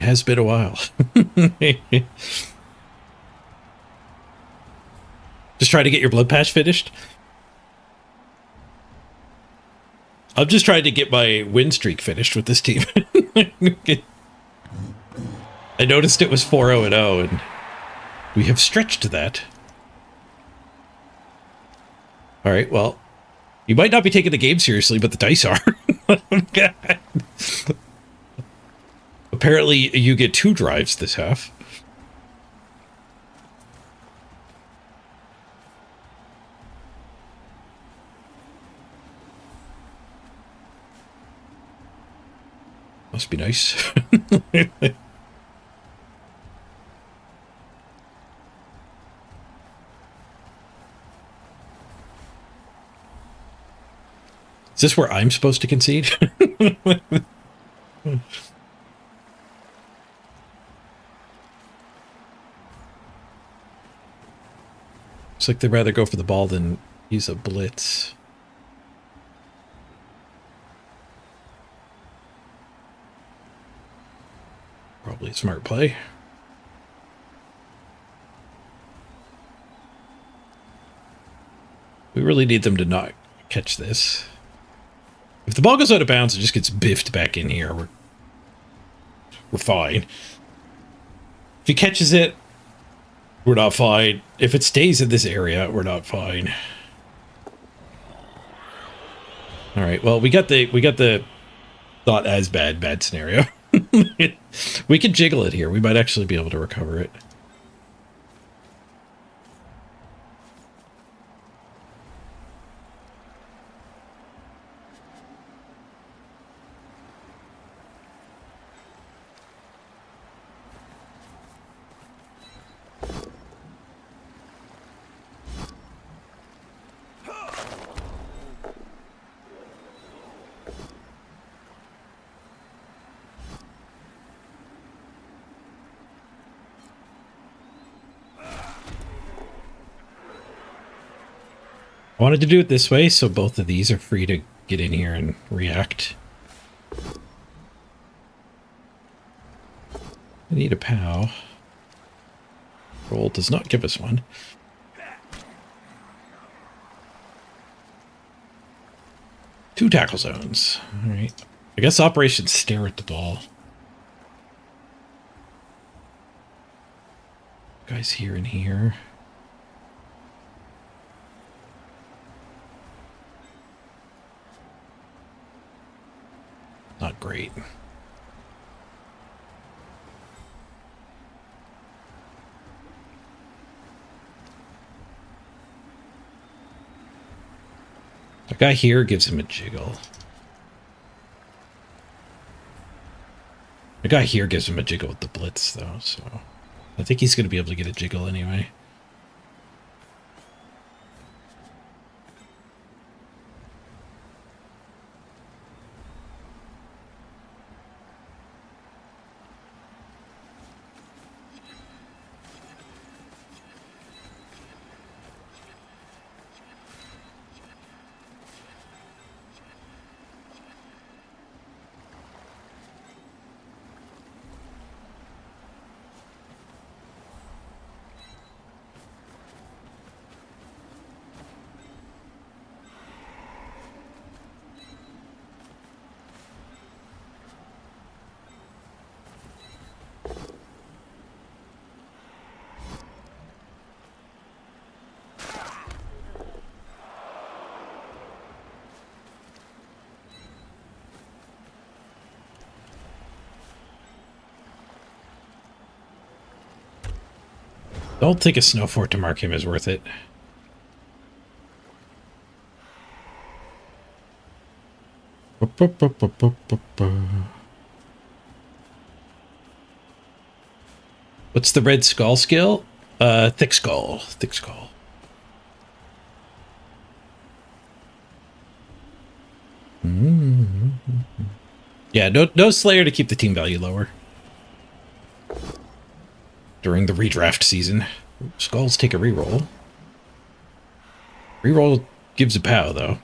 Has been a while. Just trying to get your blood patch finished. I'm just trying to get my win streak finished with this team. I noticed it was 4-0-0, and we have stretched that. All right, well, you might not be taking the game seriously, but the dice are. Apparently, you get 2 drives this half. Must be nice. Is this where I'm supposed to concede? like they'd rather go for the ball than use a blitz. Probably a smart play. We really need them to not catch this. If the ball goes out of bounds, it just gets biffed back in here. We're fine. If he catches it, we're not fine. If it stays in this area, we're not fine. All right. Well, we got the not as bad scenario. We could jiggle it here. We might actually be able to recover it. I wanted to do it this way, so both of these are free to get in here and react. I need a POW. Roll does not give us one. Two tackle zones. All right. I guess Operation Stare at the Ball. Guys here and here. Not great. The guy here gives him a jiggle. The guy here gives him a jiggle with the blitz, though, so I think he's going to be able to get a jiggle anyway. Don't think a snow fort to mark him is worth it. What's the red skull skill? Thick skull. Thick skull. Yeah, no Slayer to keep the team value lower. During the redraft season. Skulls take a reroll. Reroll gives a POW, though.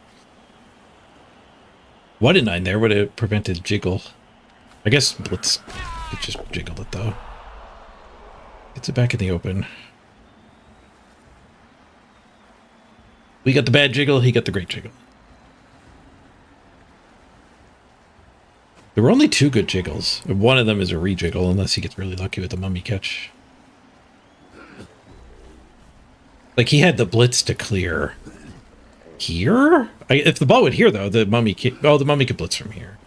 1 in 9 there would have prevented jiggle. I guess let's just jiggle it, though. Gets it back in the open. We got the bad jiggle, he got the great jiggle. There were only 2 good jiggles. One of them is a rejiggle, unless he gets really lucky with the mummy catch. Like, he had the blitz to clear here? If the ball went here, though, the mummy could blitz from here.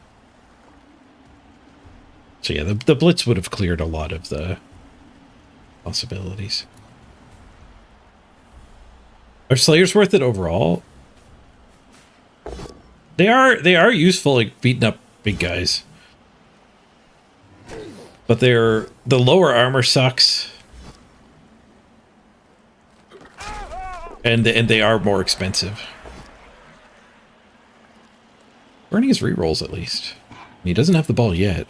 So yeah, the blitz would have cleared a lot of the possibilities. Are Slayers worth it overall? They are useful, like, beating up big guys. But the lower armor sucks. And they are more expensive. Burning his rerolls, at least. He doesn't have the ball yet.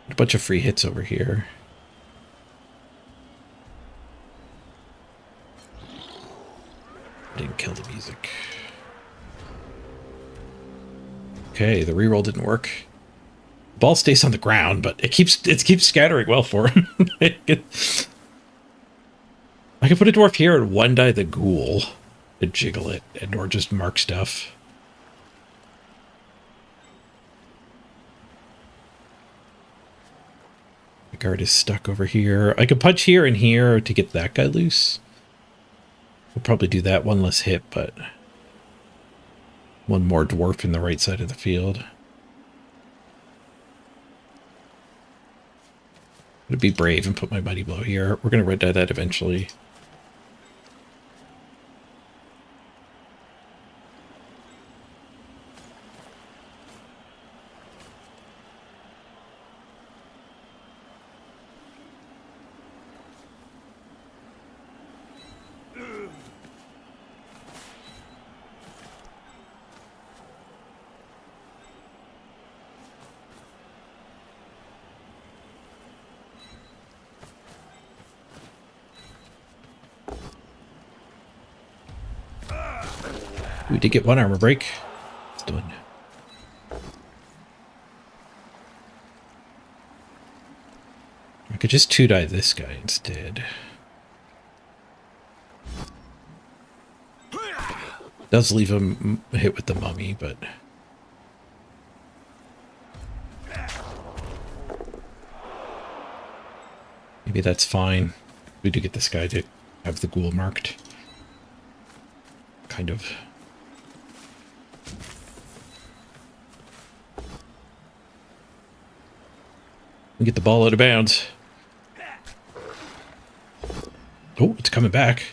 A bunch of free hits over here. Didn't kill the music. Okay, the reroll didn't work. Ball stays on the ground, but it keeps scattering well for him. I could put a dwarf here and one die the ghoul and jiggle it, and or just mark stuff. The guard is stuck over here. I could punch here and here to get that guy loose. We'll probably do that, one less hit, but one more dwarf in the right side of the field. I'm gonna be brave and put my mighty blow here. We're gonna red die that eventually. We did get one armor break. It's done. I could just 2-die this guy instead. Does leave him hit with the mummy, but maybe that's fine. We do get this guy to have the ghoul marked. Kind of. We get the ball out of bounds. Oh, it's coming back.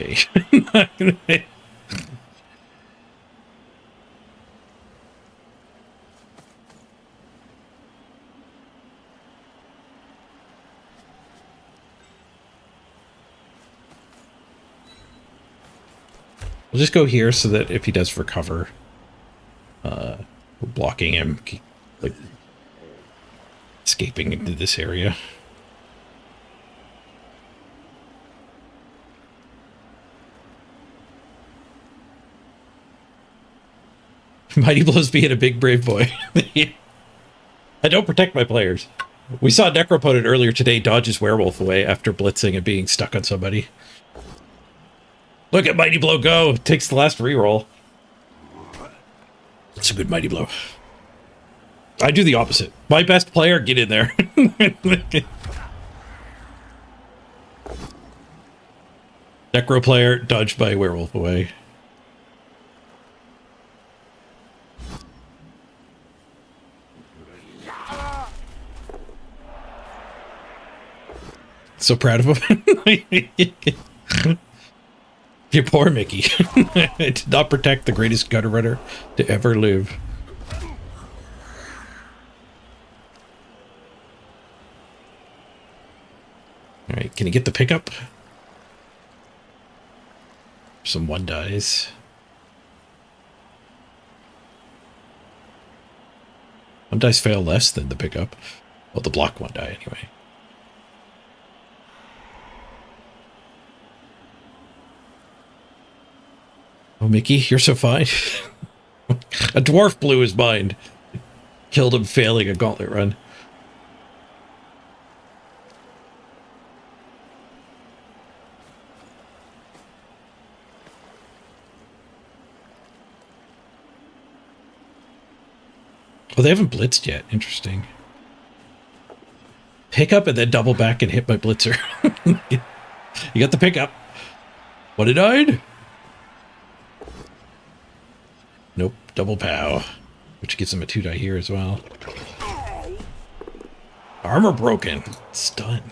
Okay. We'll just go here so that if he does recover, we're blocking him, like, escaping into this area. Mighty Blow's being a big brave boy. I don't protect my players. We saw Necroponent earlier today dodge his werewolf away after blitzing and being stuck on somebody. Look at Mighty Blow go! Takes the last reroll. It's a good Mighty Blow. I do the opposite. My best player, get in there. Necro player, dodged by werewolf away. So proud of him. You poor Mickey. Did not protect the greatest gutter runner to ever live. Alright, can you get the pickup? Some 1-dies. One dice fail less than the pickup. Well, the block 1-die anyway. Oh, Mickey, you're so fine. A dwarf blew his mind. Killed him failing a gauntlet run. Oh, they haven't blitzed yet. Interesting. Pick up and then double back and hit my blitzer. You got the pickup. What it died? Nope, double pow. Which gives him a 2-die here as well. Armor broken. Stun.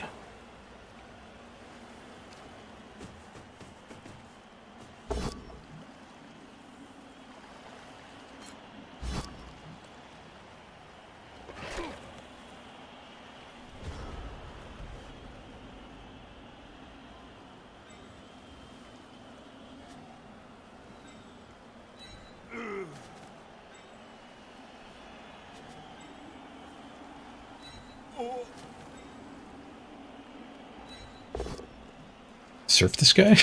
surf this guy.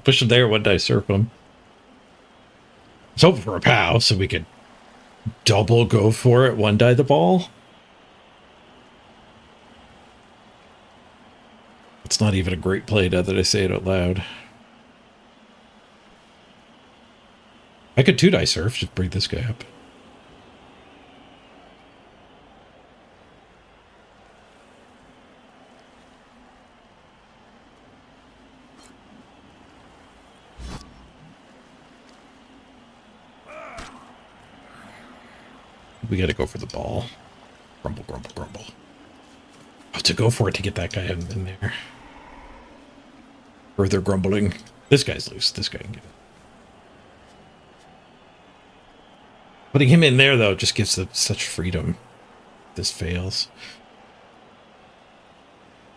Push him there, one die surf him. I was hoping for a POW so we could double go for it, one die the ball. It's not even a great play now that I say it out loud. I could 2 die surf, just bring this guy up. We gotta go for the ball. Grumble, grumble, grumble. Oh, to go for it to get that guy in there. Further grumbling. This guy's loose. This guy can get it. Putting him in there, though, just gives them such freedom. This fails.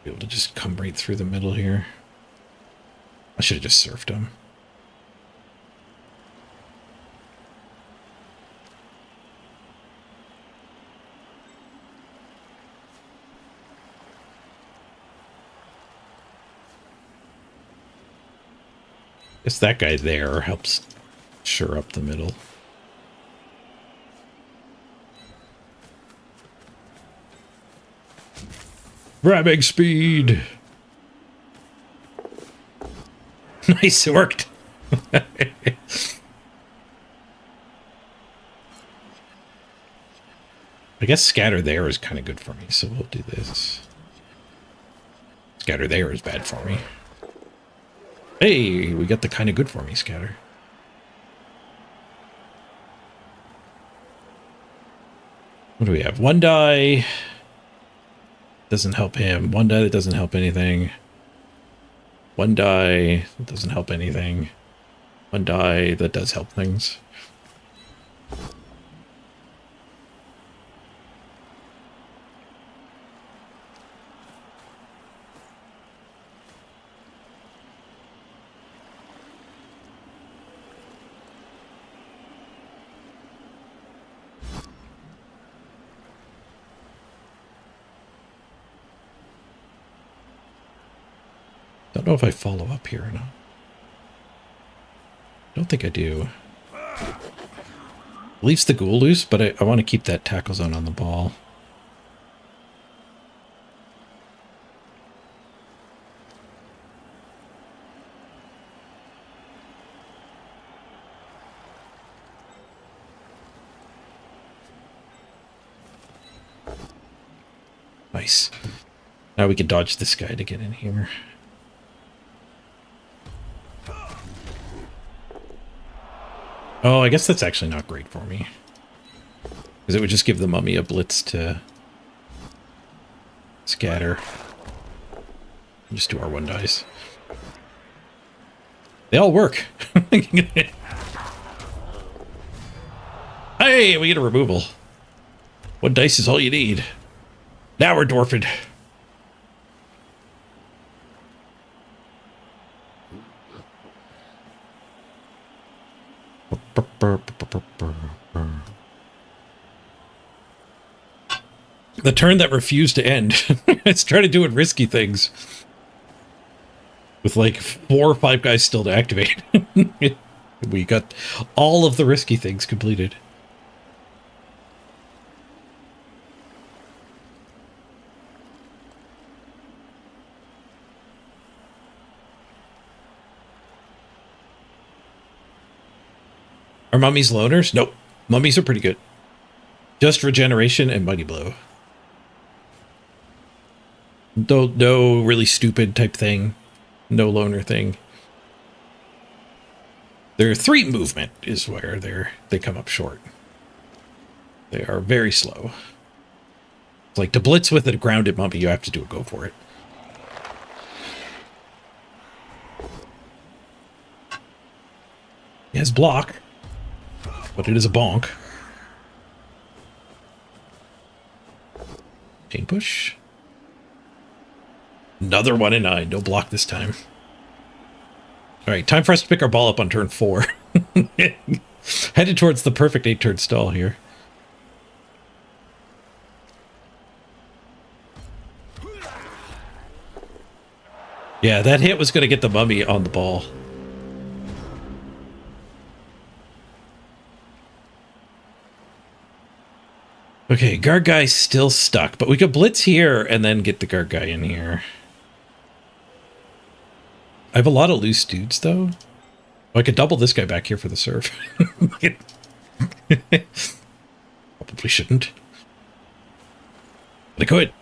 Be able to just come right through the middle here. I should have just surfed him. Guess that guy there helps shore up the middle. Grabbing speed. Nice, it worked. I guess scatter there is kind of good for me, so we'll do this. Scatter there is bad for me. Hey, we got the kind of good for me scatter. What do we have? 1 die. Doesn't help him. 1 die that doesn't help anything. 1 die that doesn't help anything. 1 die that does help things. Don't know if I follow up here or not. Don't think I do. Leaves the ghoul loose, but I want to keep that tackle zone on the ball. Nice. Now we can dodge this guy to get in here. Oh, I guess that's actually not great for me. Because it would just give the mummy a blitz to scatter. Just do our 1 dice. They all work. Hey, we get a removal. 1 dice is all you need. Now we're dwarfed. The turn that refused to end. I started doing risky things. With like 4 or 5 guys still to activate. We got all of the risky things completed. Are mummies loners? Nope. Mummies are pretty good. Just regeneration and mighty blow. No really stupid type thing. No loner thing. Their 3 movement is where they come up short. They are very slow. It's like to blitz with a grounded mummy, you have to do a go for it. He has block. But it is a bonk. Chain push. Another 1 and 9. No block this time. Alright, time for us to pick our ball up on turn 4. Headed towards the perfect 8-turn stall here. Yeah, that hit was going to get the mummy on the ball. Okay, guard guy's still stuck, but we could blitz here and then get the guard guy in here. I have a lot of loose dudes, though. Oh, I could double this guy back here for the serve. Probably shouldn't. But I could.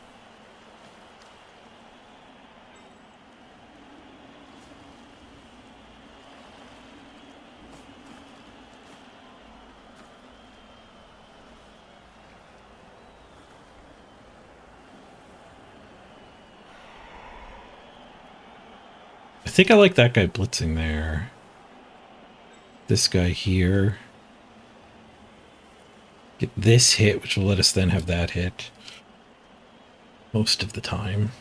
I think I like that guy blitzing there. This guy here. Get this hit, which will let us then have that hit. Most of the time.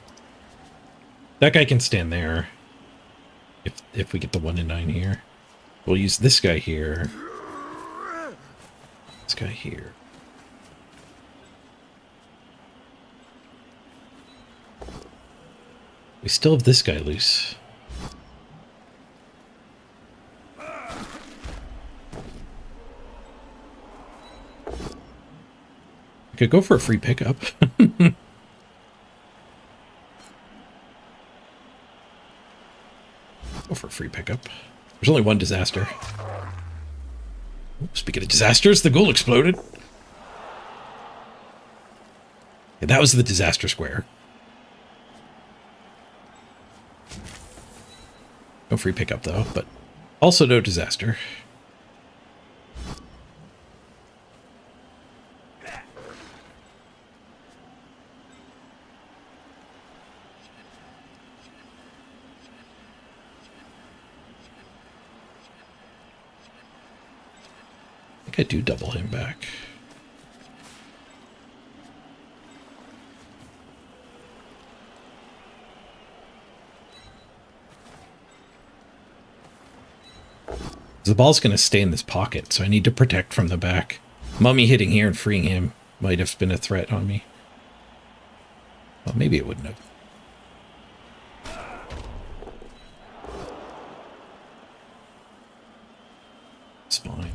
That guy can stand there. If we get the 1 in 9 here. We'll use this guy here. This guy here. We still have this guy loose. I could go for a free pickup. Go for a free pickup. There's only one disaster. Speaking of disasters, the ghoul exploded. Yeah, that was the disaster square. No free pickup though, but also no disaster. I do double him back. The ball's going to stay in this pocket, so I need to protect from the back. Mummy hitting here and freeing him might have been a threat on me. Well, maybe it wouldn't have. It's fine.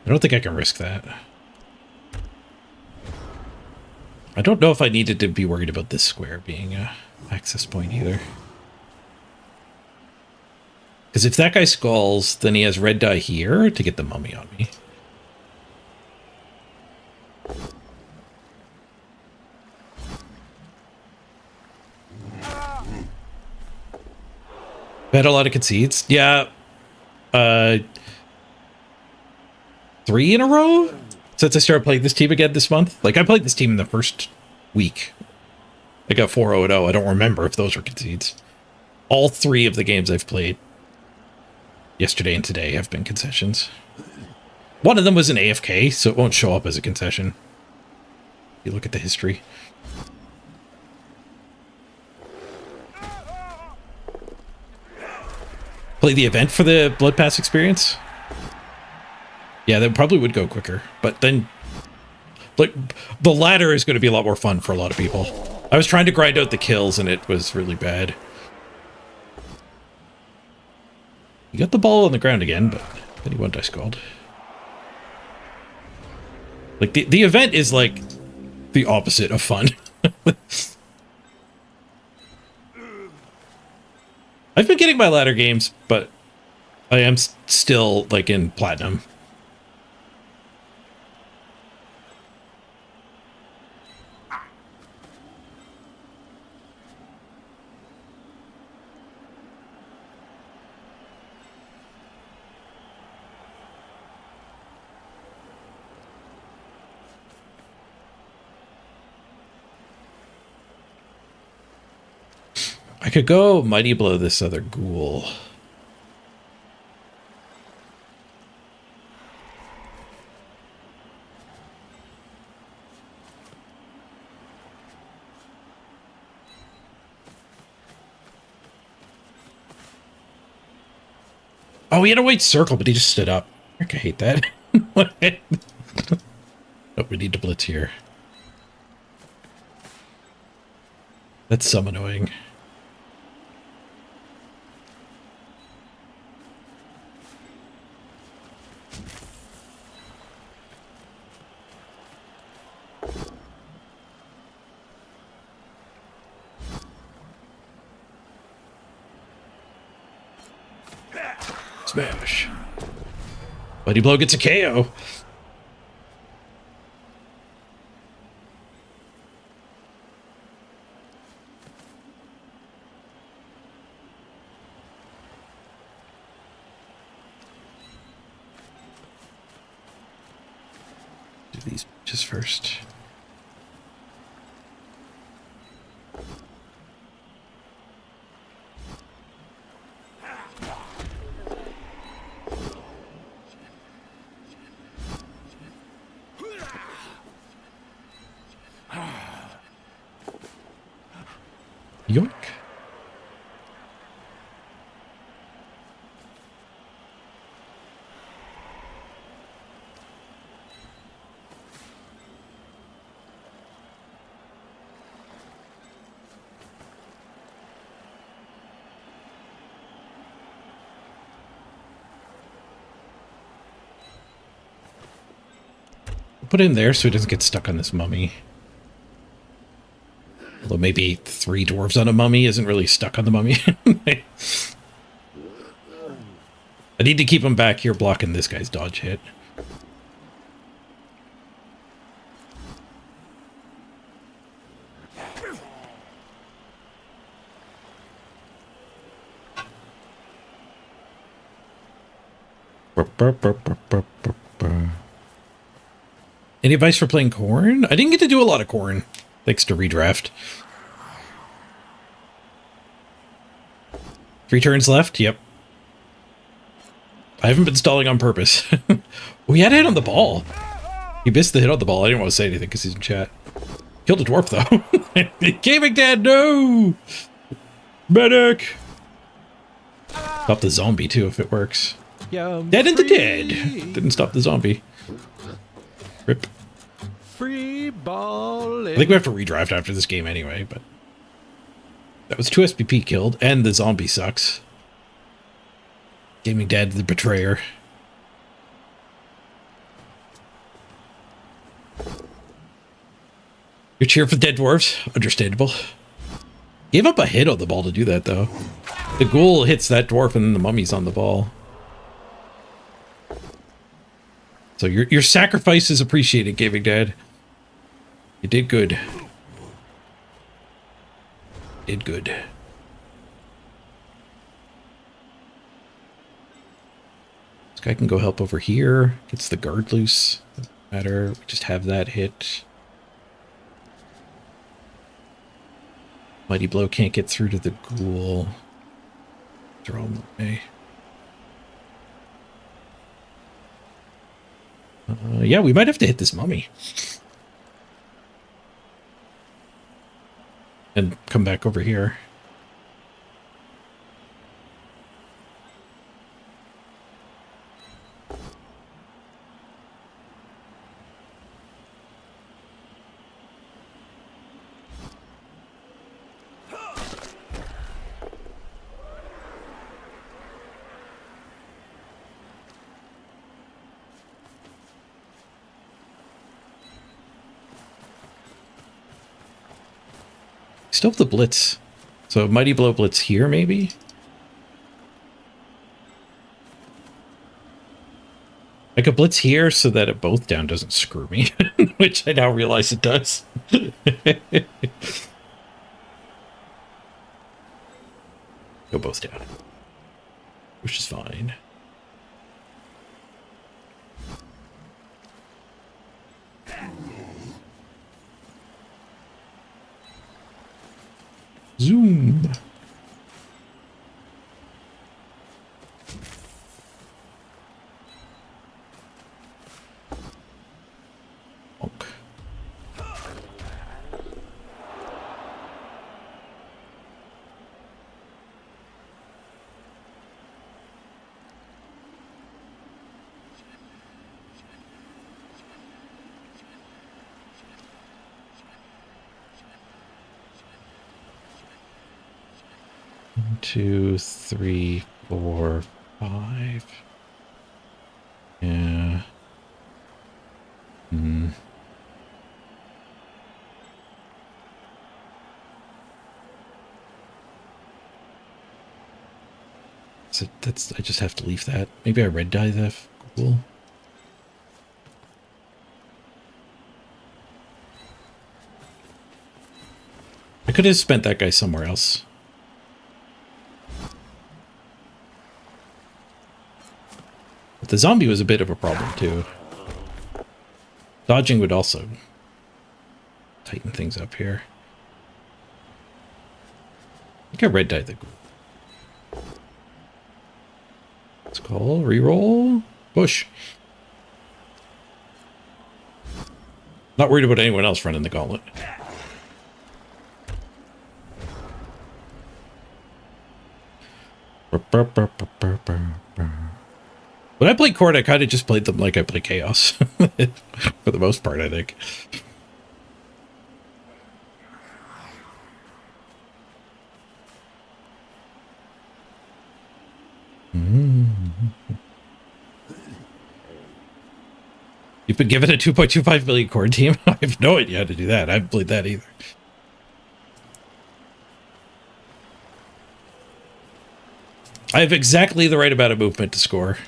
I don't think I can risk that. I don't know if I needed to be worried about this square being a access point either. Because if that guy skulls, then he has red die here to get the mummy on me. I've had a lot of concedes. Yeah. 3 in a row since I started playing this team again this month. Like, I played this team in the first week. I got 4-0-0. I don't remember if those were concedes. All 3 of the games I've played yesterday and today have been concessions. One of them was an AFK, so it won't show up as a concession. You look at the history. Play the event for the Blood Pass experience? Yeah, that probably would go quicker. But then, like, the ladder is going to be a lot more fun for a lot of people. I was trying to grind out the kills, and it was really bad. You got the ball on the ground again, but then he one die scald. Like, the event is, like, the opposite of fun. I've been getting my ladder games, but I am still, like, in Platinum. I could go Mighty Blow this other ghoul. Oh, he had a white circle, but he just stood up. Frick, I hate that. Oh, we need to blitz here. That's so annoying. Smash. Buddy Blow gets a KO. Do these just first. Yoink. Put it in there so it doesn't get stuck on this mummy. Although maybe 3 dwarves on a mummy isn't really stuck on the mummy. I need to keep him back here blocking this guy's dodge hit. Any advice for playing Corn? I didn't get to do a lot of Corn, thanks to Redraft. 3 turns left? Yep. I haven't been stalling on purpose. We had a hit on the ball. He missed the hit on the ball. I didn't want to say anything because he's in chat. Killed a dwarf, though. Gaming Dad, no! Medic! Stop the zombie, too, if it works. Dead in the dead. Didn't stop the zombie. Rip. Free ball. I think we have to redraft after this game anyway, but that was 2 SPP killed, and the zombie sucks. Gaming Dad, the betrayer. You're cheering for dead dwarves? Understandable. Gave up a hit on the ball to do that, though. The ghoul hits that dwarf, and then the mummy's on the ball. So your sacrifice is appreciated, Gaming Dad. You did good. Did good. This guy can go help over here. Gets the guard loose. Doesn't matter. We just have that hit. Mighty Blow can't get through to the ghoul. They're all in the way. Yeah, we might have to hit this mummy. And come back over here. Still have the blitz. So Mighty Blow blitz here, maybe? I could blitz here so that a both down doesn't screw me, which I now realize it does. Go both down, which is fine. Zoom. Bonk. 2, 3, 4, 5. Yeah. Hmm. So that's, I just have to leave that. Maybe I red dye the ghoul. I could have spent that guy somewhere else. But the zombie was a bit of a problem too. Dodging would also tighten things up here. I think I red dyed the ghoul. Let's call, reroll, push. Not worried about anyone else running the gauntlet. When I played Court, I kind of just played them like I play Chaos. For the most part, I think. You've been given a 2.25 million core team? I have no idea how to do that. I haven't played that either. I have exactly the right amount of movement to score.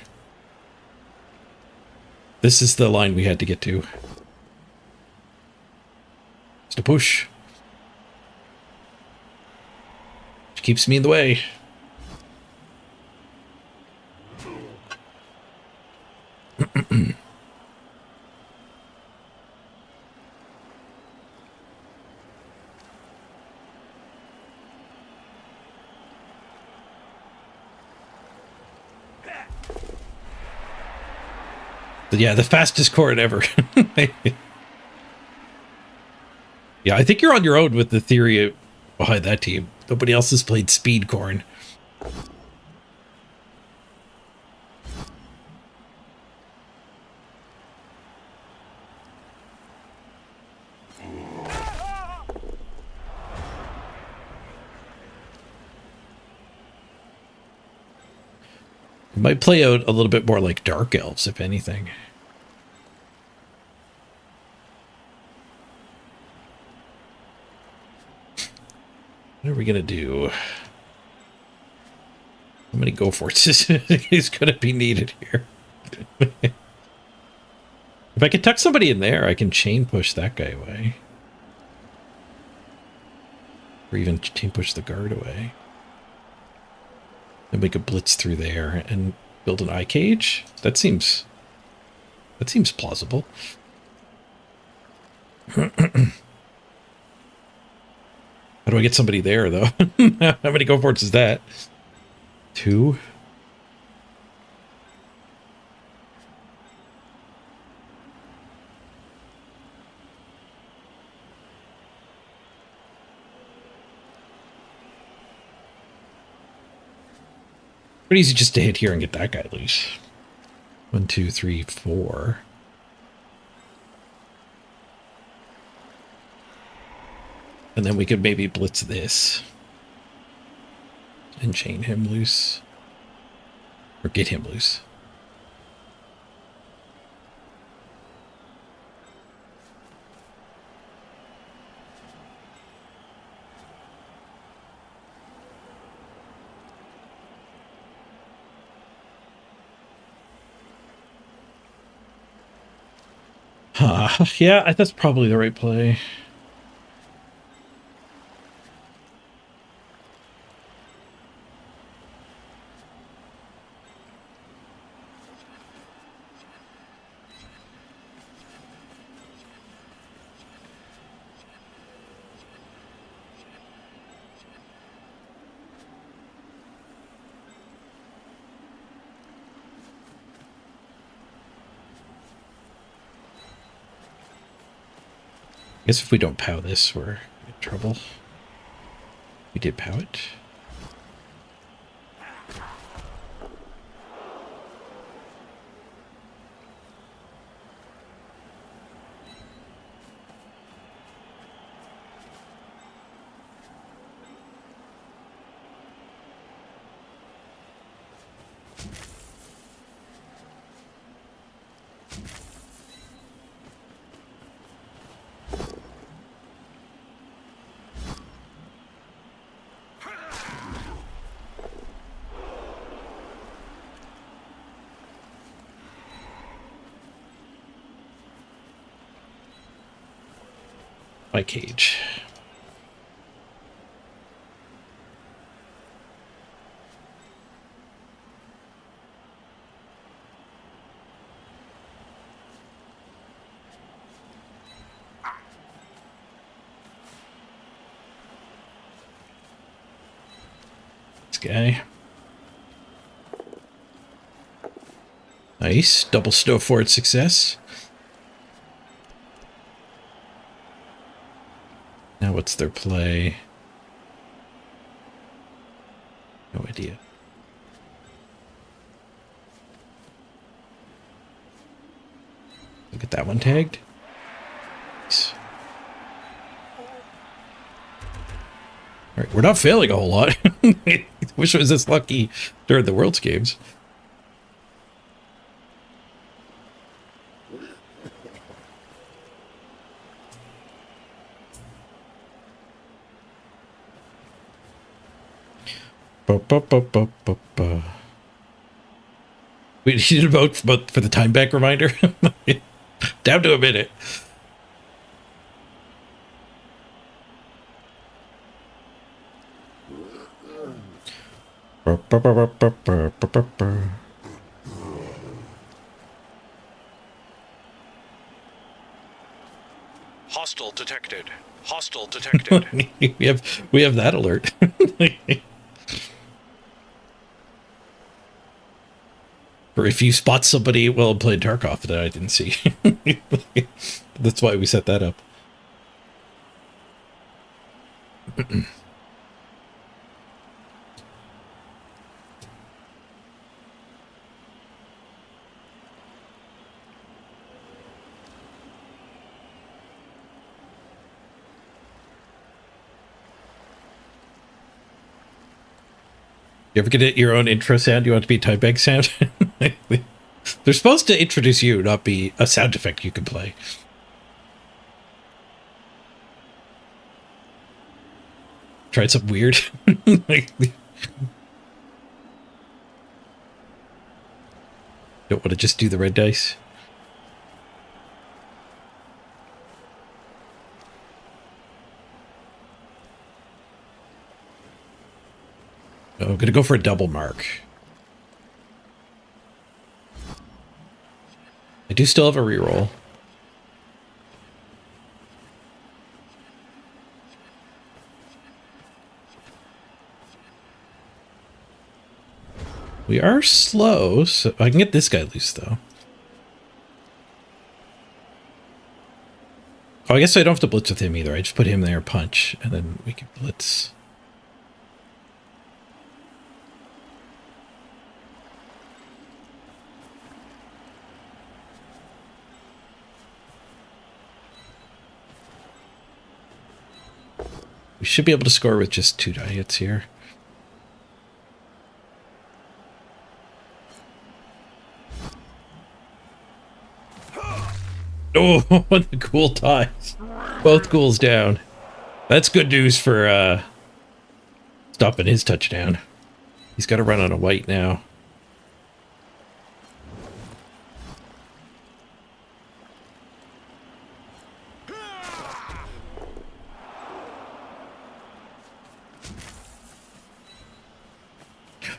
This is the line we had to get to. It's to push. Which keeps me in the way. But yeah, the fastest chord ever. Yeah, I think you're on your own with the theory behind that team. Nobody else has played speed corn. It might play out a little bit more like Dark Elves, if anything. What are we going to do? How many go forces is going to be needed here? If I can tuck somebody in there, I can chain push that guy away. Or even chain push the guard away. And make a blitz through there and build an eye cage? That seems plausible. How do I get somebody there, though? How many go forts is that? 2? Pretty easy just to hit here and get that guy loose. 1, 2, 3, 4. And then we could maybe blitz this. And chain him loose. Or get him loose. Yeah, that's probably the right play. I guess if we don't POW this, we're in trouble. We did POW it. my cage. This guy. Nice. Double snow forward success. Now what's their play? No idea. Look at that one tagged. Nice. All right, we're not failing a whole lot. Wish it was this lucky during the Worlds games. We need to vote for the time back reminder. Down to a minute. Hostile detected. Hostile detected. we have that alert. Or if you spot somebody well played Tarkov that I didn't see. That's why we set that up. You ever get your own intro sound? You want it to be a time bank sound? They're supposed to introduce you, not be a sound effect you can play. Tried something weird. Don't want to just do the red dice. Oh, I'm going to go for a double mark. I do still have a reroll. We are slow, so I can get this guy loose, though. Oh, I guess I don't have to blitz with him either. I just put him there, punch, and then we can blitz. We should be able to score with just 2 die hits here. Oh, the ghoul ties. Both ghouls down. That's good news for stopping his touchdown. He's got to run on a white now.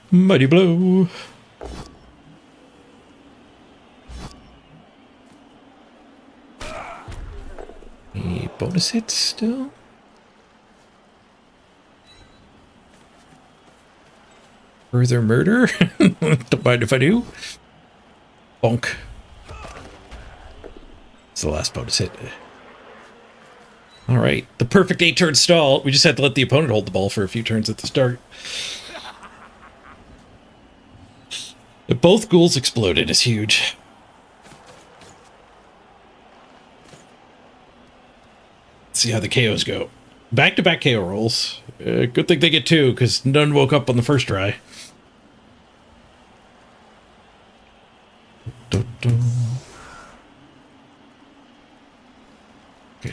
Mighty blow. Any bonus hits still? Further murder? Don't mind if I do. Bonk. It's the last bonus hit. All right, the perfect 8-turn stall. We just had to let the opponent hold the ball for a few turns at the start. If both ghouls exploded is huge. Let's see how the KOs go. Back-to-back KO rolls. Good thing they get 2, because none woke up on the first try. Okay,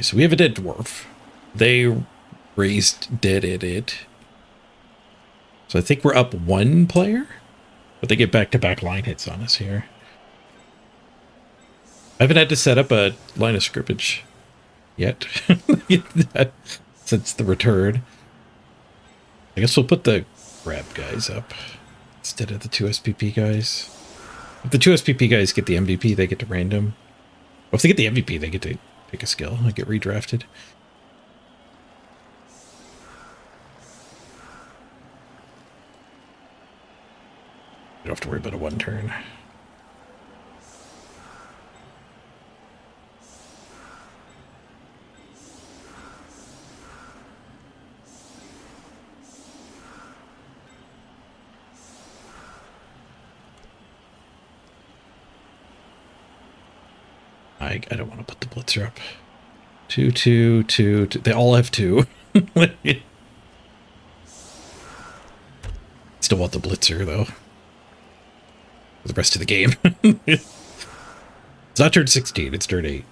so we have a dead dwarf. They raised dead at it. So I think we're up 1 player. But they get back-to-back line hits on us here. I haven't had to set up a line of scrimmage yet. Since the return. I guess we'll put the grab guys up instead of the 2 SPP guys. If the 2 SPP guys get the MVP, they get to random. Well, if they get the MVP, they get to pick a skill and get redrafted. You don't have to worry about a 1 turn. I don't want to put the blitzer up. 2, 2, 2, 2. They all have 2. Still want the blitzer though. For the rest of the game. It's not turn 16, it's turn 8.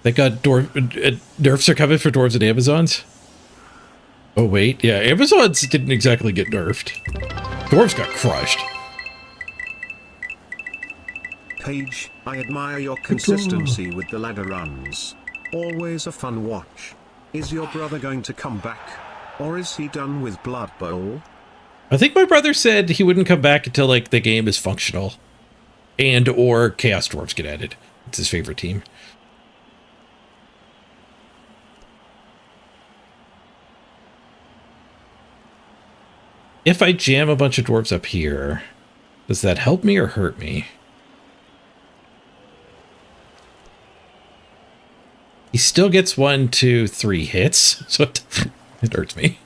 Thank God nerfs are coming for dwarves and Amazons. Oh, wait. Yeah, Amazons didn't exactly get nerfed. Dwarves got crushed. Paige, I admire your consistency with the ladder runs. Always a fun watch. Is your brother going to come back? Or is he done with Blood Bowl? I think my brother said he wouldn't come back until, like, the game is functional. And or Chaos Dwarves get added. It's his favorite team. If I jam a bunch of dwarves up here, does that help me or hurt me? He still gets 1, 2, 3 hits, so it hurts me.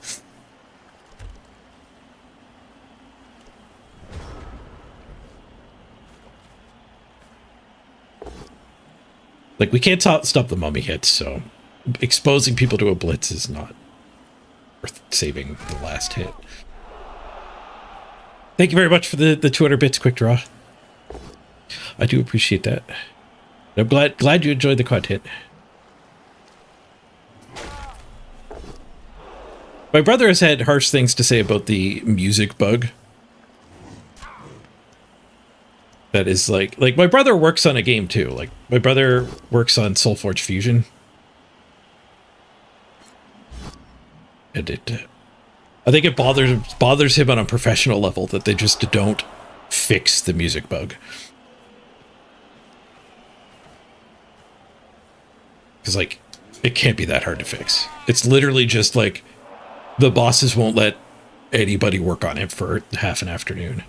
Like, we can't stop the mummy hits, so exposing people to a blitz is not worth saving the last hit. Thank you very much for the 200 bits quick draw. I do appreciate that. I'm glad you enjoyed the content. My brother has had harsh things to say about the music bug. That is like my brother works on a game too. Like my brother works on SoulForge Fusion. And I think it bothers him on a professional level that they just don't fix the music bug. Because, like, it can't be that hard to fix. It's literally just, like, the bosses won't let anybody work on it for half an afternoon.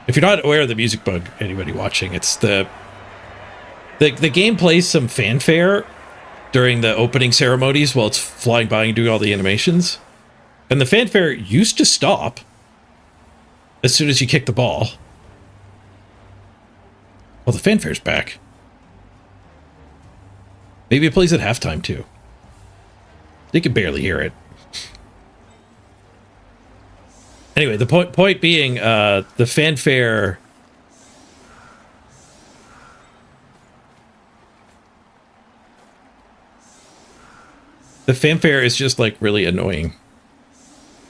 If you're not aware of the music bug, anybody watching, it's the game plays some fanfare during the opening ceremonies while it's flying by and doing all the animations. And the fanfare used to stop as soon as you kick the ball. Well, the fanfare's back. Maybe it plays at halftime, too. You can barely hear it. Anyway, the point being, the fanfare... The fanfare is just, like, really annoying.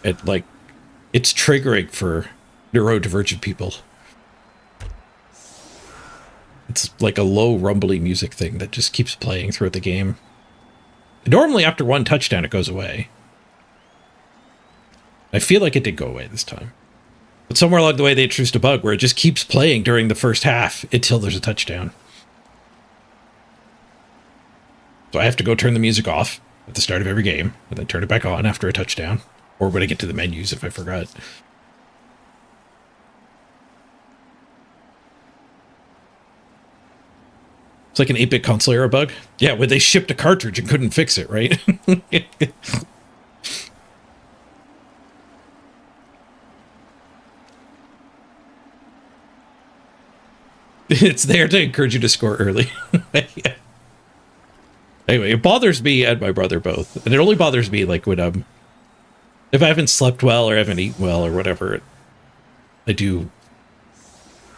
It's triggering for neurodivergent people. It's like a low, rumbly music thing that just keeps playing throughout the game. Normally, after 1 touchdown, it goes away. I feel like it did go away this time. But somewhere along the way, they introduced a bug where it just keeps playing during the first half until there's a touchdown. So I have to go turn the music off at the start of every game, and then turn it back on after a touchdown, or when I get to the menus if I forgot. It's like an 8-bit console era bug. Yeah, when they shipped a cartridge and couldn't fix it, right? It's there to encourage you to score early. Yeah. Anyway, it bothers me and my brother both. And it only bothers me like when if I haven't slept well or haven't eaten well or whatever, I do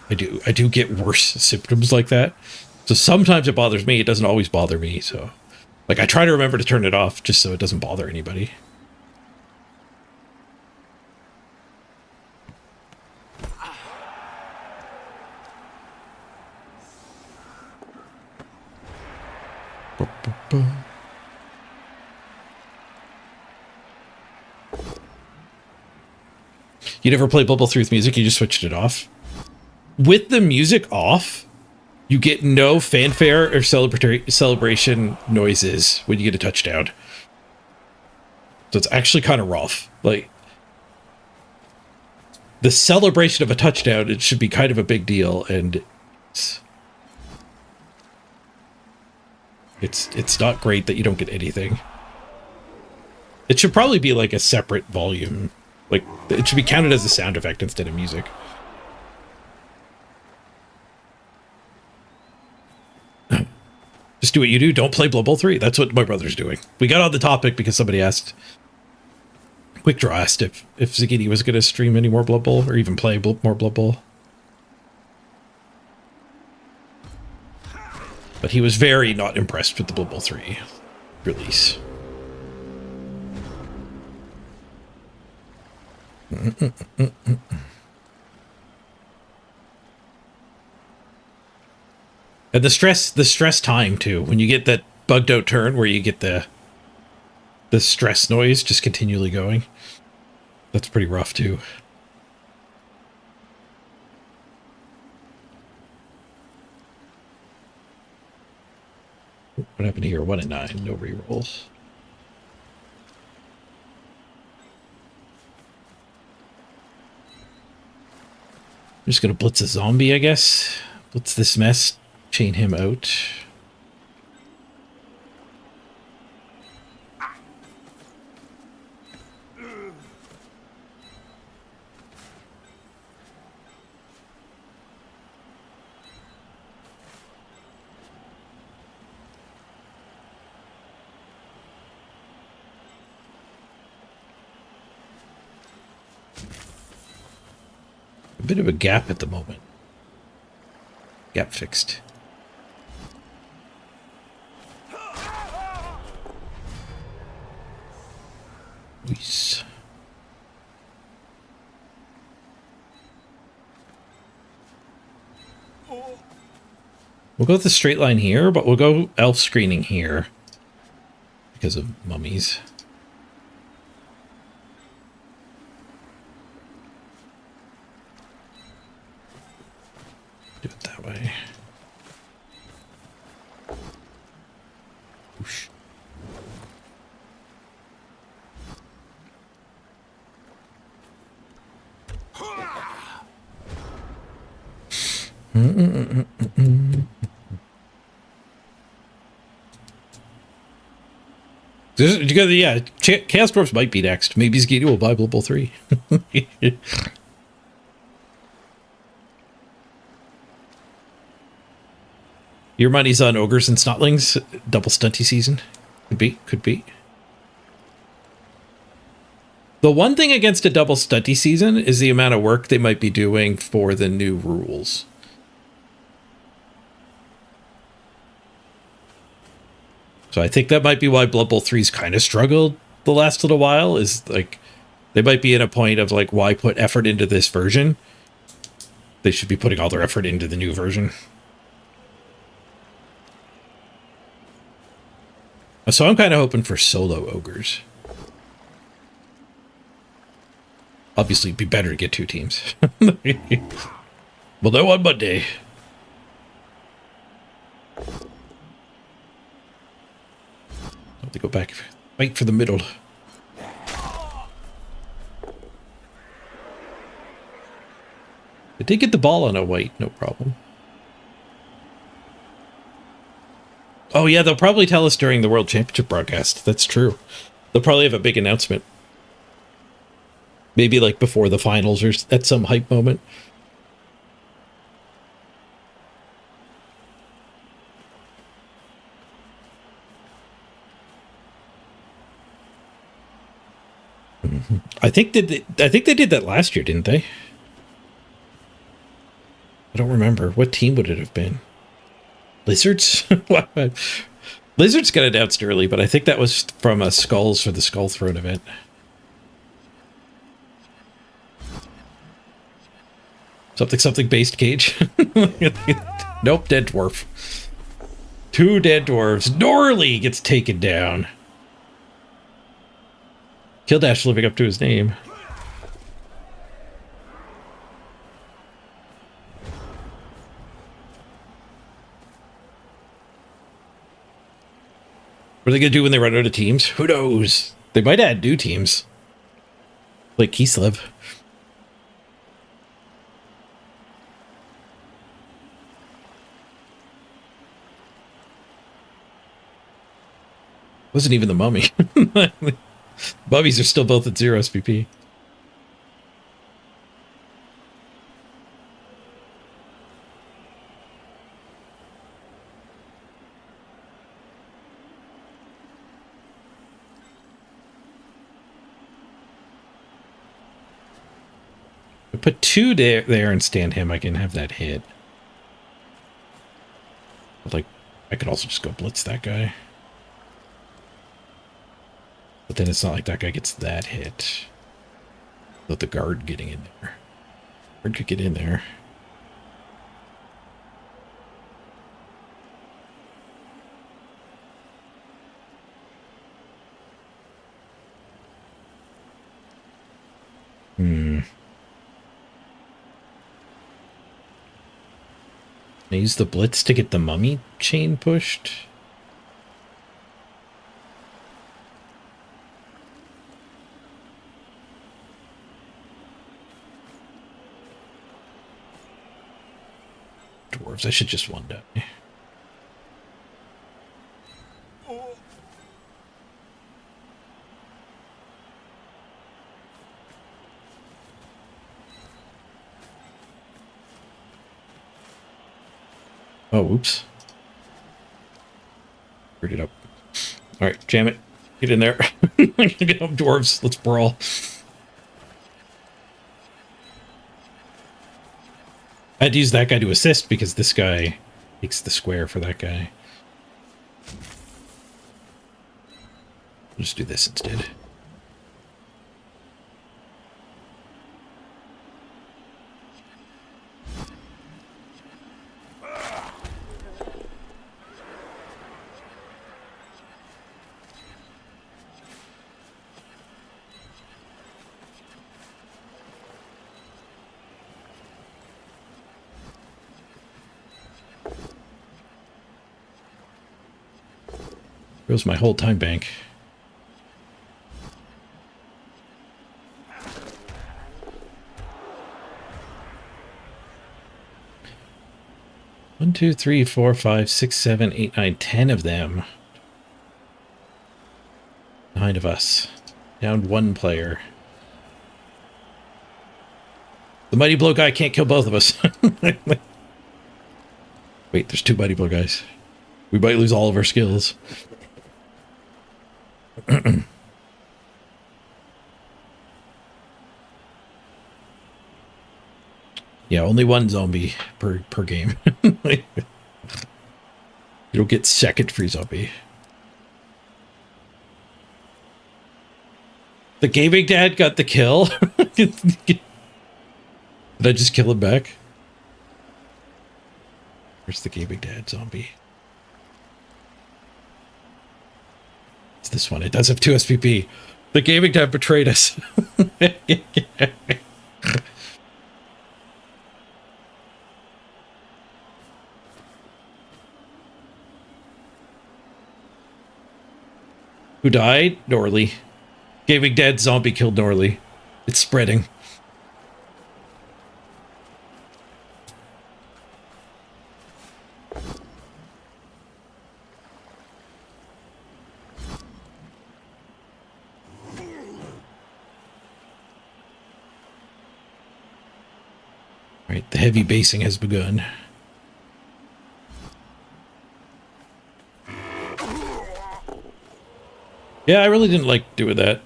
get worse symptoms like that. So sometimes it bothers me. It doesn't always bother me. So like I try to remember to turn it off just so it doesn't bother anybody. You never play Blood Bowl 3 with music, you just switched it off. With the music off, you get no fanfare or celebration noises when you get a touchdown. So it's actually kind of rough. Like, the celebration of a touchdown, it should be kind of a big deal, and it's not great that you don't get anything. It should probably be like a separate volume. Like, it should be counted as a sound effect instead of music. Just do what you do. Don't play Blood Bowl 3. That's what my brother's doing. We got on the topic because somebody asked, Quick Draw asked if Zagini was going to stream any more Blood Bowl or even play more Blood Bowl. But he was very not impressed with the Blood Bowl 3 release. And the stress time too, when you get that bugged out turn where you get the stress noise just continually going. That's pretty rough too. What happened here? 1 and 9, no rerolls. I'm just gonna blitz a zombie, I guess. Blitz this mess, chain him out. A bit of a gap at the moment. Gap fixed. Nice. We'll go with the straight line here, but we'll go elf screening here because of mummies. Do it that way. Whoosh. Yeah, Chaos Dwarfs might be next. Maybe Zagini will buy Blood Bowl 3. Your money's on Ogres and Snotlings, double stunty season. Could be, could be. The one thing against a double stunty season is the amount of work they might be doing for the new rules. So I think that might be why Blood Bowl 3's kind of struggled the last little while, is like, they might be at a point of like, why put effort into this version? They should be putting all their effort into the new version. So I'm kind of hoping for solo ogres. Obviously, it'd be better to get 2 teams. Well, no on Monday. Have to go back, fight for the middle. They did get the ball on a white, no problem. Oh yeah, they'll probably tell us during the World Championship broadcast. That's true. They'll probably have a big announcement. Maybe like before the finals or at some hype moment. I think they did that last year, didn't they? I don't remember. What team would it have been? Lizards? Lizards got announced early, but I think that was from a Skulls for the Skull Throne event. Something based cage. Nope, dead dwarf. 2 dead dwarves. Norley gets taken down. Killdash living up to his name. What are they gonna do when they run out of teams? Who knows? They might add new teams. Like Kislev. Wasn't even the mummy. Mummies are still both at 0 SPP. I put 2 there and stand him. I can have that hit. But like, I could also just go blitz that guy. But then it's not like that guy gets that hit. Without the guard getting in there. Guard could get in there. I use the blitz to get the mummy chain pushed. Dwarves, I should just one die. Oh, oops. Screwed it up. Alright, jam it. Get in there. Get up, dwarves. Let's brawl. I had to use that guy to assist because this guy takes the square for that guy. I'll just do this instead. Goes my whole time bank. One, 2, 3, 4, 5, 6, 7, 8, 9, 10 of them. 9 of us. Down 1 player. The Mighty Blow guy can't kill both of us. Wait, there's 2 Mighty Blow guys. We might lose all of our skills. Yeah, only 1 zombie per game. You don't get second free zombie. The gaming dad got the kill. Did I just kill him back? Where's the gaming dad zombie? It's this one. It does have 2 SPP. The gaming dad betrayed us. Who died? Norley. Gaming dad zombie killed Norley. It's spreading. Right, the heavy basing has begun. Yeah, I really didn't like doing that.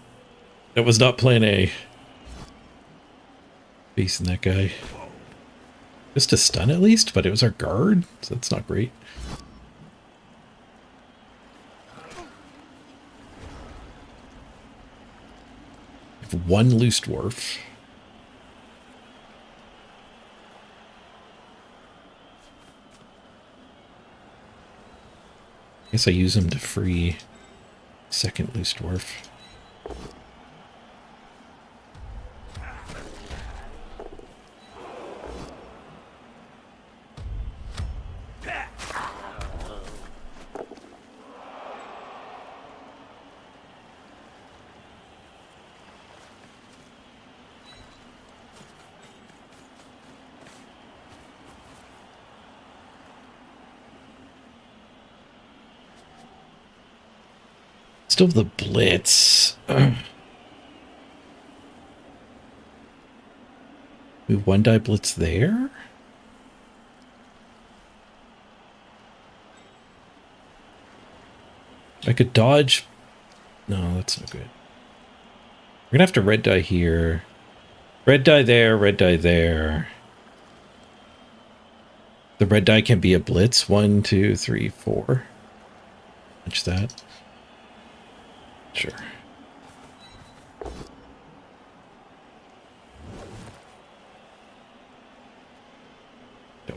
That was not plan A. Basing that guy. Just a stun at least, but it was our guard, so that's not great. I have 1 loose dwarf. I guess I use him to free second loose dwarf. Still the Blitz. We one die Blitz there? I could dodge. No, that's not good. We're gonna have to red die here. Red die there, red die there. The red die can be a Blitz. 1, 2, 3, 4. Watch that. Sure. No.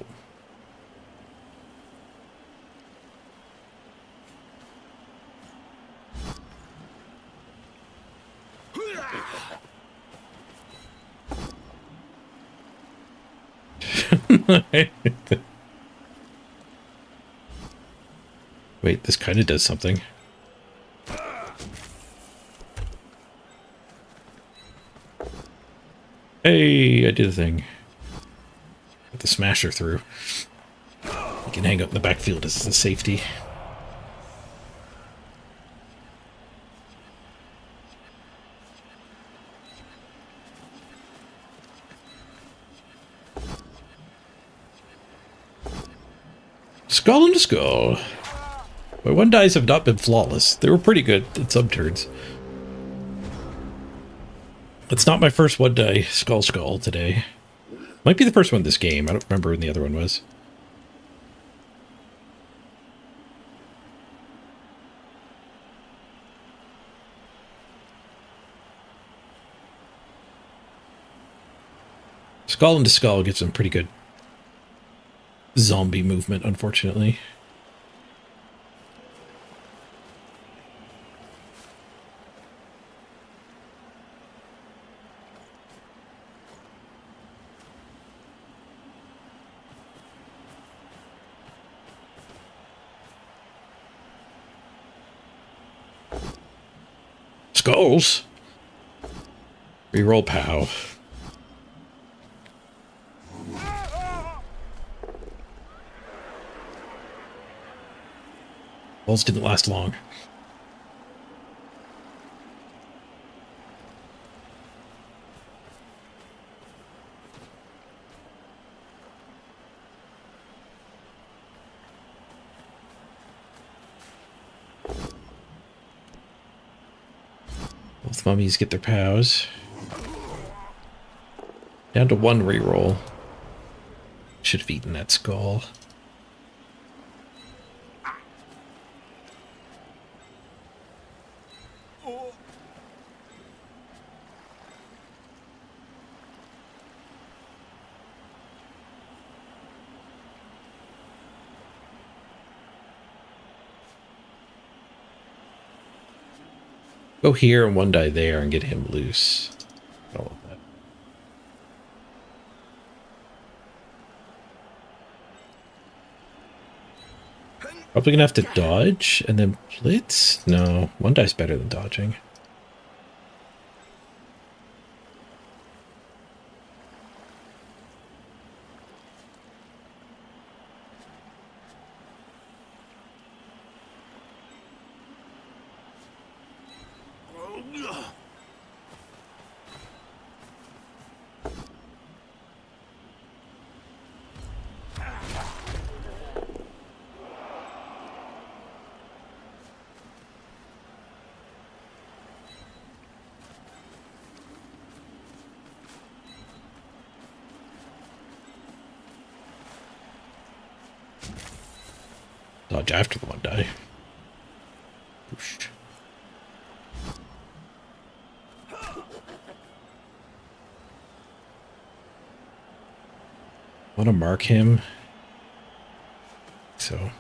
Wait, this kind of does something. Hey, I did a thing. Put the smasher through. You can hang up in the backfield as the safety. Skull into skull. My one dies have not been flawless. They were pretty good at some turns. It's not my first one die skull today. Might be the first one this game. I don't remember when the other one was. Skull into skull gives them pretty good zombie movement, unfortunately. Skulls. Reroll POW. Balls didn't last long. Both mummies get their POWs. Down to 1 reroll. Should have eaten that skull. Go here and 1 die there and get him loose. All of that. Probably gonna have to dodge and then blitz? No, 1 die's better than dodging. Dodge after the 1 die. Whoosh. Want to mark him? So.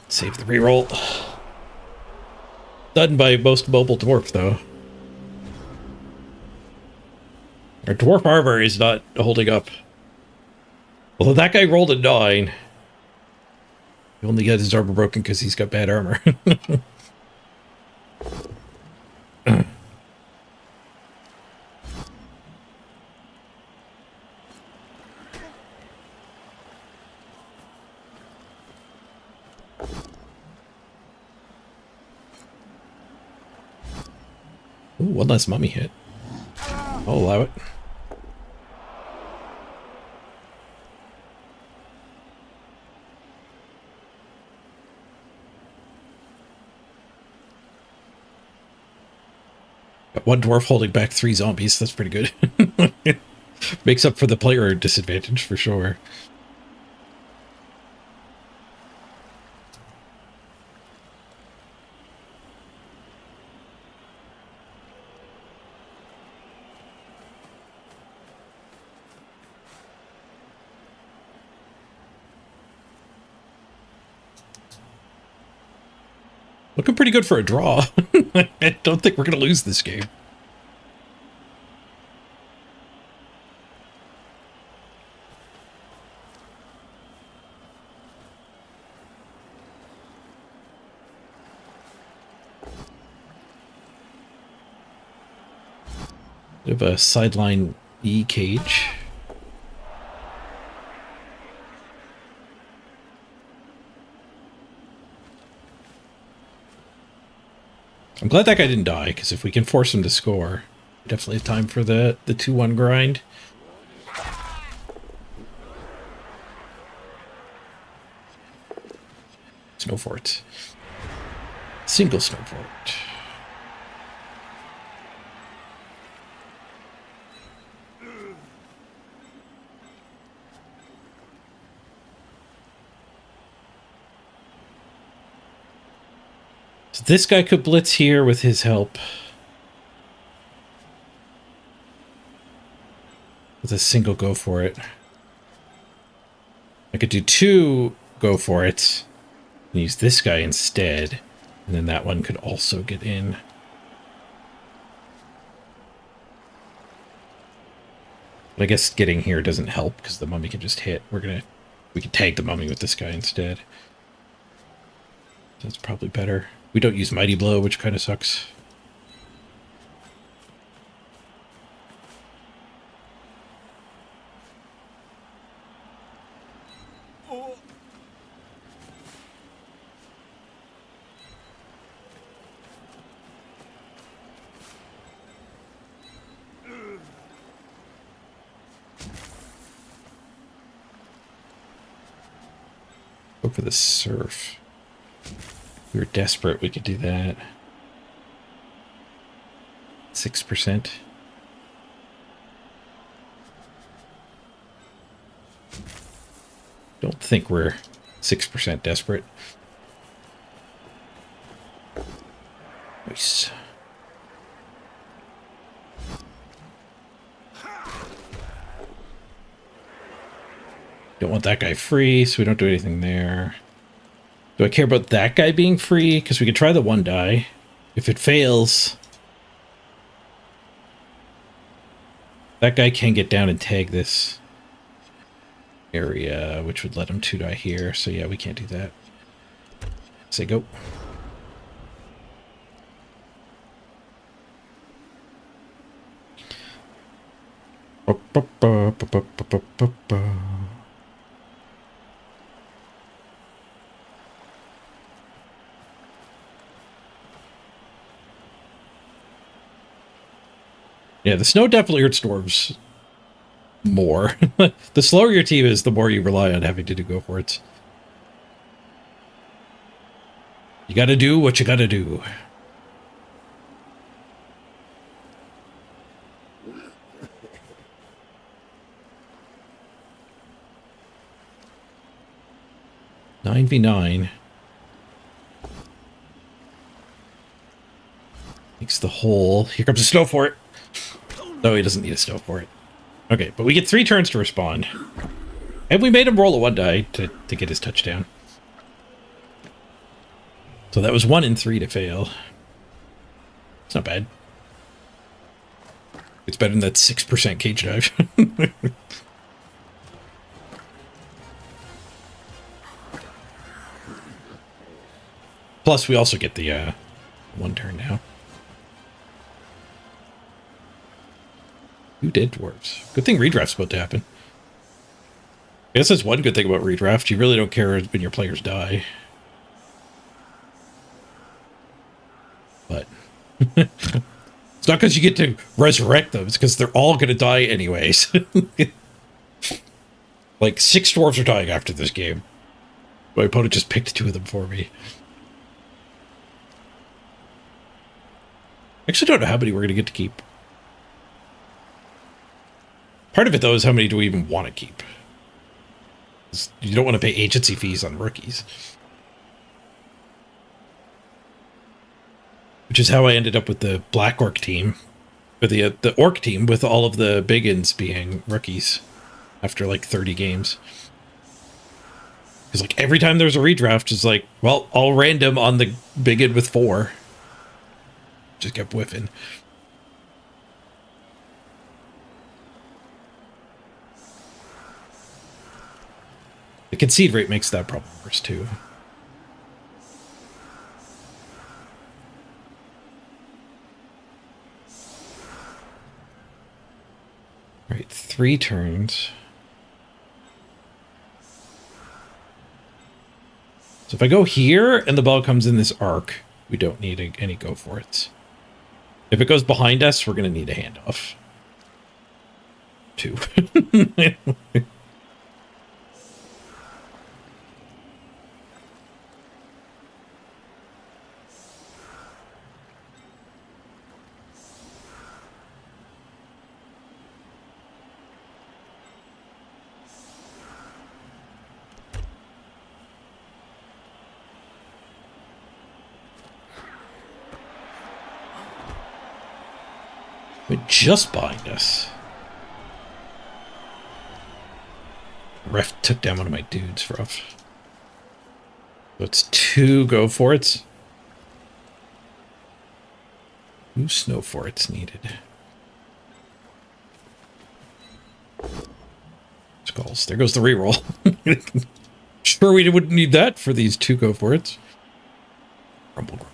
Save the reroll. Done by most mobile dwarf, though. Our dwarf armor is not holding up. Although that guy rolled a 9. He only got his armor broken because he's got bad armor. Ooh, one less mummy hit. I'll allow it. Got one dwarf holding back 3 zombies. That's pretty good. Makes up for the player disadvantage for sure. Looking pretty good for a draw. I don't think we're going to lose this game. We have a sideline E cage. I'm glad that guy didn't die, because if we can force him to score, definitely time for the 2-1 grind. Snow fort. Single snow fort. So this guy could blitz here with his help. With a single go for it. I could do 2 go for it. And use this guy instead. And then that one could also get in. But I guess getting here doesn't help because the mummy can just hit. We can tag the mummy with this guy instead. That's probably better. We don't use Mighty Blow, which kind of sucks. Go for the surf. If we were desperate, we could do that. 6%. Don't think we're 6% desperate. Nice. Don't want that guy free, so we don't do anything there. Do I care about that guy being free? Because we could try the 1 die. If it fails, that guy can get down and tag this area, which would let him 2 die here. So yeah, we can't do that. Say go. Yeah, the snow definitely hurts dwarves more. The slower your team is, the more you rely on having to do go for it. You gotta do what you gotta do. Nine v 9. Makes the hole. Here comes a snow fort. No, he doesn't need a snow fort. Okay, but we get 3 turns to respond. And we made him roll a 1 die to get his touchdown. So that was 1 in 3 to fail. It's not bad. It's better than that 6% cage dive. Plus, we also get the 1 turn now. Who did dwarves? Good thing redraft's about to happen. I guess that's one good thing about redraft. You really don't care when your players die. But it's not because you get to resurrect them. It's because they're all going to die anyways. Like 6 dwarves are dying after this game. My opponent just picked 2 of them for me. I actually don't know how many we're going to get to keep. Part of it, though, is how many do we even want to keep? You don't want to pay agency fees on rookies. Which is how I ended up with the Black Orc team. Or the Orc team with all of the Biggins being rookies after like 30 games. Because like every time there's a redraft, it's like, well, I'll random on the Biggin with 4. Just kept whiffing. The concede rate makes that problem worse too. Right, 3 turns. So if I go here and the ball comes in this arc, we don't need any go for it. If it goes behind us, we're going to need a handoff. 2. But just behind us. Ref took down one of my dudes, rough. So it's 2 go for it. 2 snow for it's needed. Skulls. There goes the reroll. Sure, we wouldn't need that for these 2 go for it. Grumble, grumble.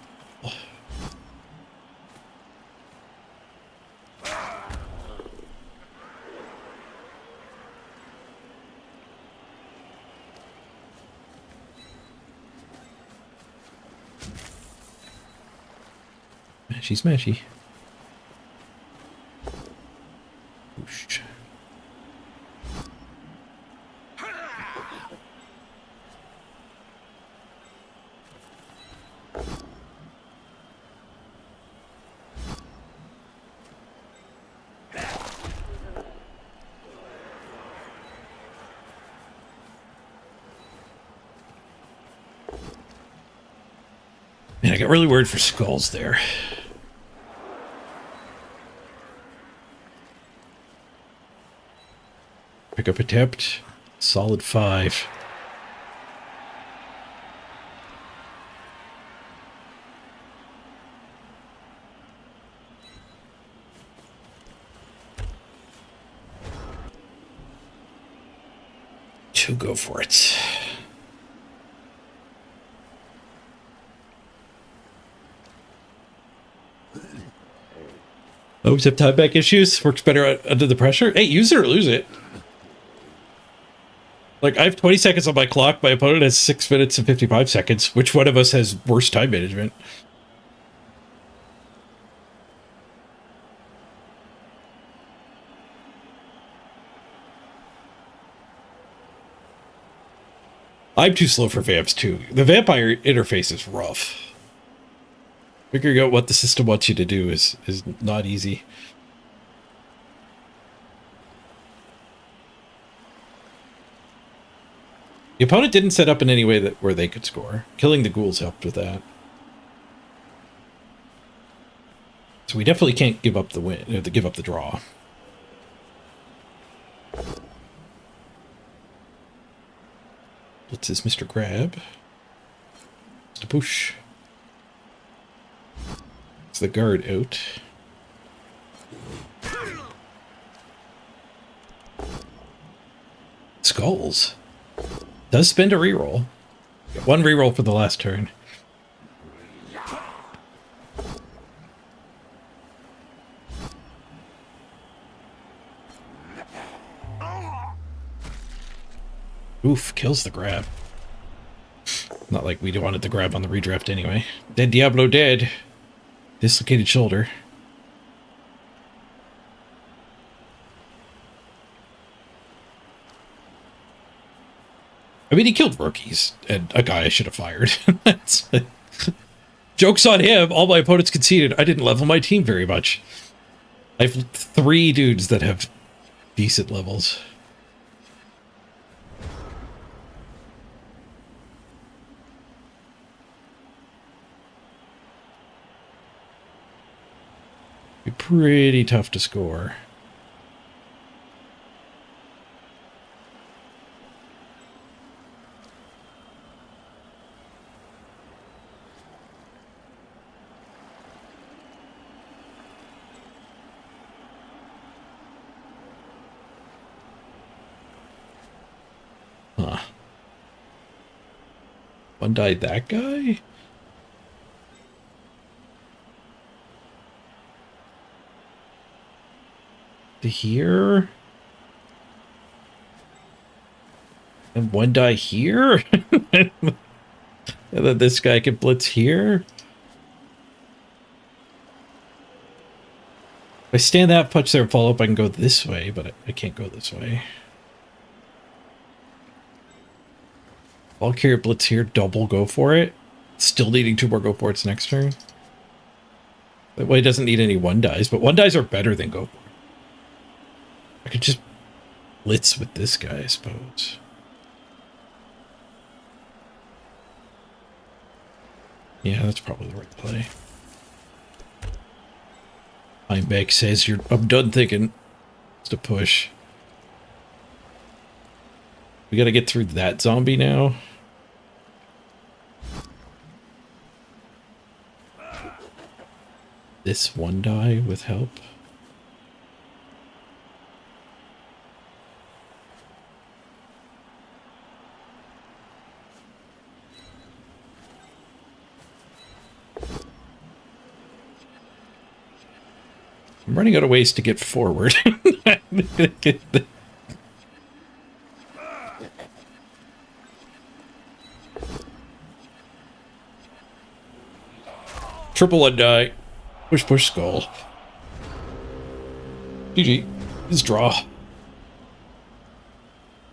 Mashy smashy. Whoosh. Man, I got really worried for skulls there. Pick up attempt. Solid 5. To go for it. Always have time back issues. Works better under the pressure. Hey, use it or lose it. Like, I have 20 seconds on my clock. My opponent has 6 minutes and 55 seconds. Which one of us has worse time management? I'm too slow for vamps, too. The vampire interface is rough. Figuring out what the system wants you to do is not easy. The opponent didn't set up in any way where they could score. Killing the ghouls helped with that. So we definitely can't give up the win, give up the draw. What's this, Mr. Grab? Mr. Push. It's the guard out. Skulls. Does spend a reroll. Got 1 reroll for the last turn. Oof, kills the grab. Not like we wanted the grab on the redraft anyway. Dead Diablo dead. Dislocated shoulder. I mean, he killed rookies, and a guy I should have fired. Joke's on him. All my opponents conceded. I didn't level my team very much. I have 3 dudes that have decent levels. Be pretty tough to score. Huh. One died that guy? To here? And one die here? And then this guy can blitz here? If I stand that, punch there, follow up, I can go this way, but I can't go this way. I'll carry blitz here, double go for it. Still needing 2 more go for it's next turn. That way it doesn't need any 1-dies, but 1-dies are better than go for it. I could just blitz with this guy, I suppose. Yeah, that's probably the right play. Heimbach says I'm done thinking. It's a push. We gotta get through that zombie now. This 1-die with help. I'm running out of ways to get forward. Triple 1-die. Push, push, skull. GG. His draw.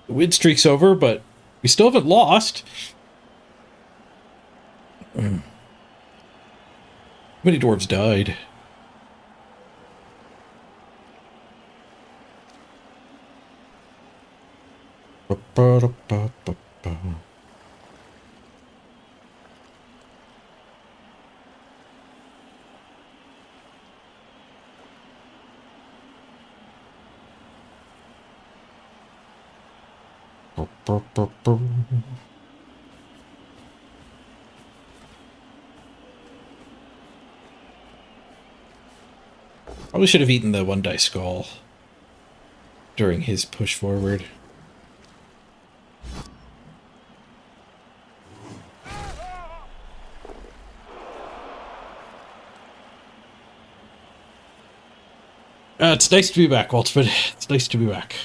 The win streak's over, but we still haven't lost. How many dwarves died? Probably should have eaten the 1-die skull during his push forward. It's nice to be back, Waltzman. It's nice to be back.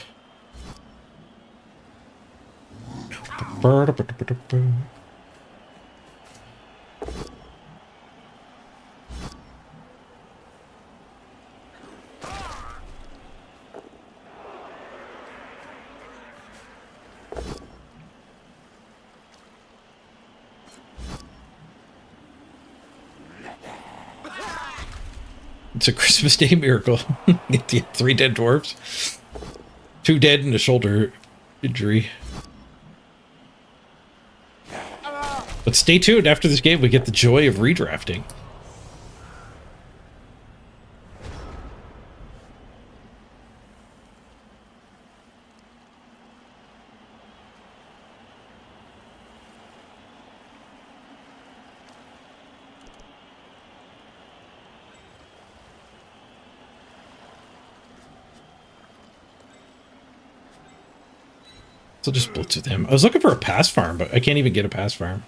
It's a Christmas Day miracle. 3 dead dwarves. 2 dead and a shoulder injury. But stay tuned. After this game, we get the joy of redrafting. So just blitz with him. I was looking for a pass farm, but I can't even get a pass farm.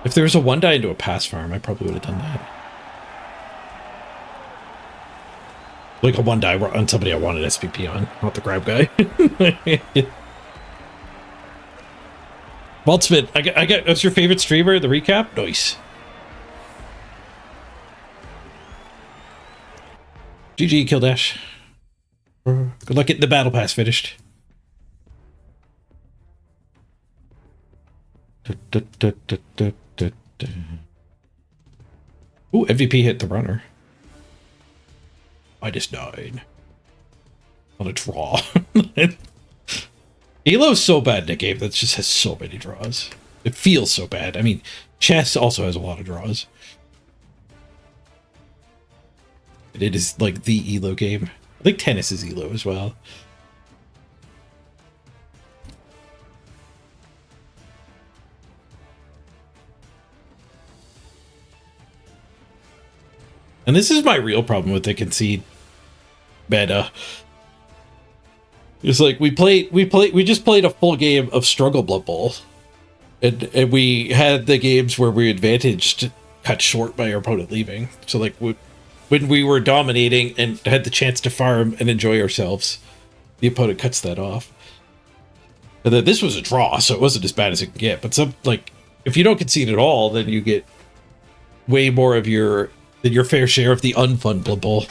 If there was a 1-die into a pass farm, I probably would have done that. Like a one die on somebody I wanted SPP on, not the grab guy. Waltzman, I got. What's your favorite streamer? The recap? Nice. GG, Killdash. Good luck getting the battle pass finished. Ooh, MVP hit the runner. -9 on a draw. Elo's so bad in a game that just has so many draws. It feels so bad. I mean, chess also has a lot of draws. It is like the Elo game. I think tennis is Elo as well. And this is my real problem with the concede meta. It's like we just played a full game of Struggle Blood Bowl. And we had the games where we advantaged cut short by our opponent leaving. So like when we were dominating and had the chance to farm and enjoy ourselves, the opponent cuts that off. And then this was a draw, so it wasn't as bad as it can get. But some, like, if you don't concede at all, then you get way more of your fair share of the unfun Blood Bowl.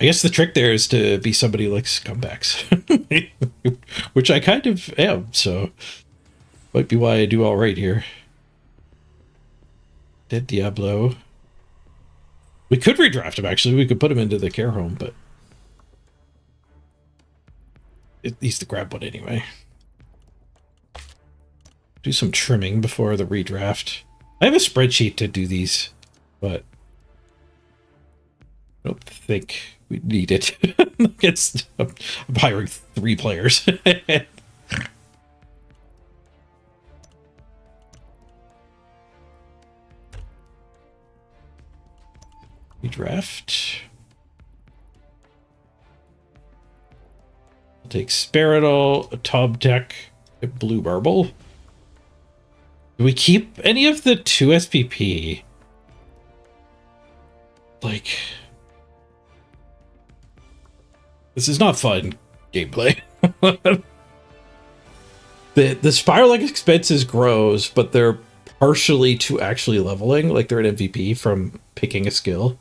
I guess the trick there is to be somebody who likes comebacks, which I kind of am, so might be why I do all right here. Dead Diablo. We could redraft him, actually. We could put him into the care home, but he's the grab one anyway. Do some trimming before the redraft. I have a spreadsheet to do these, but I don't think we need it. I'm hiring 3 players. Redraft. I'll take Spiritol, a Tom Tech, a Blue Marble. Do we keep any of the 2 SPP? Like, this is not fun gameplay. The spiraling expenses grows, but they're partially to actually leveling, like they're an MVP from picking a skill.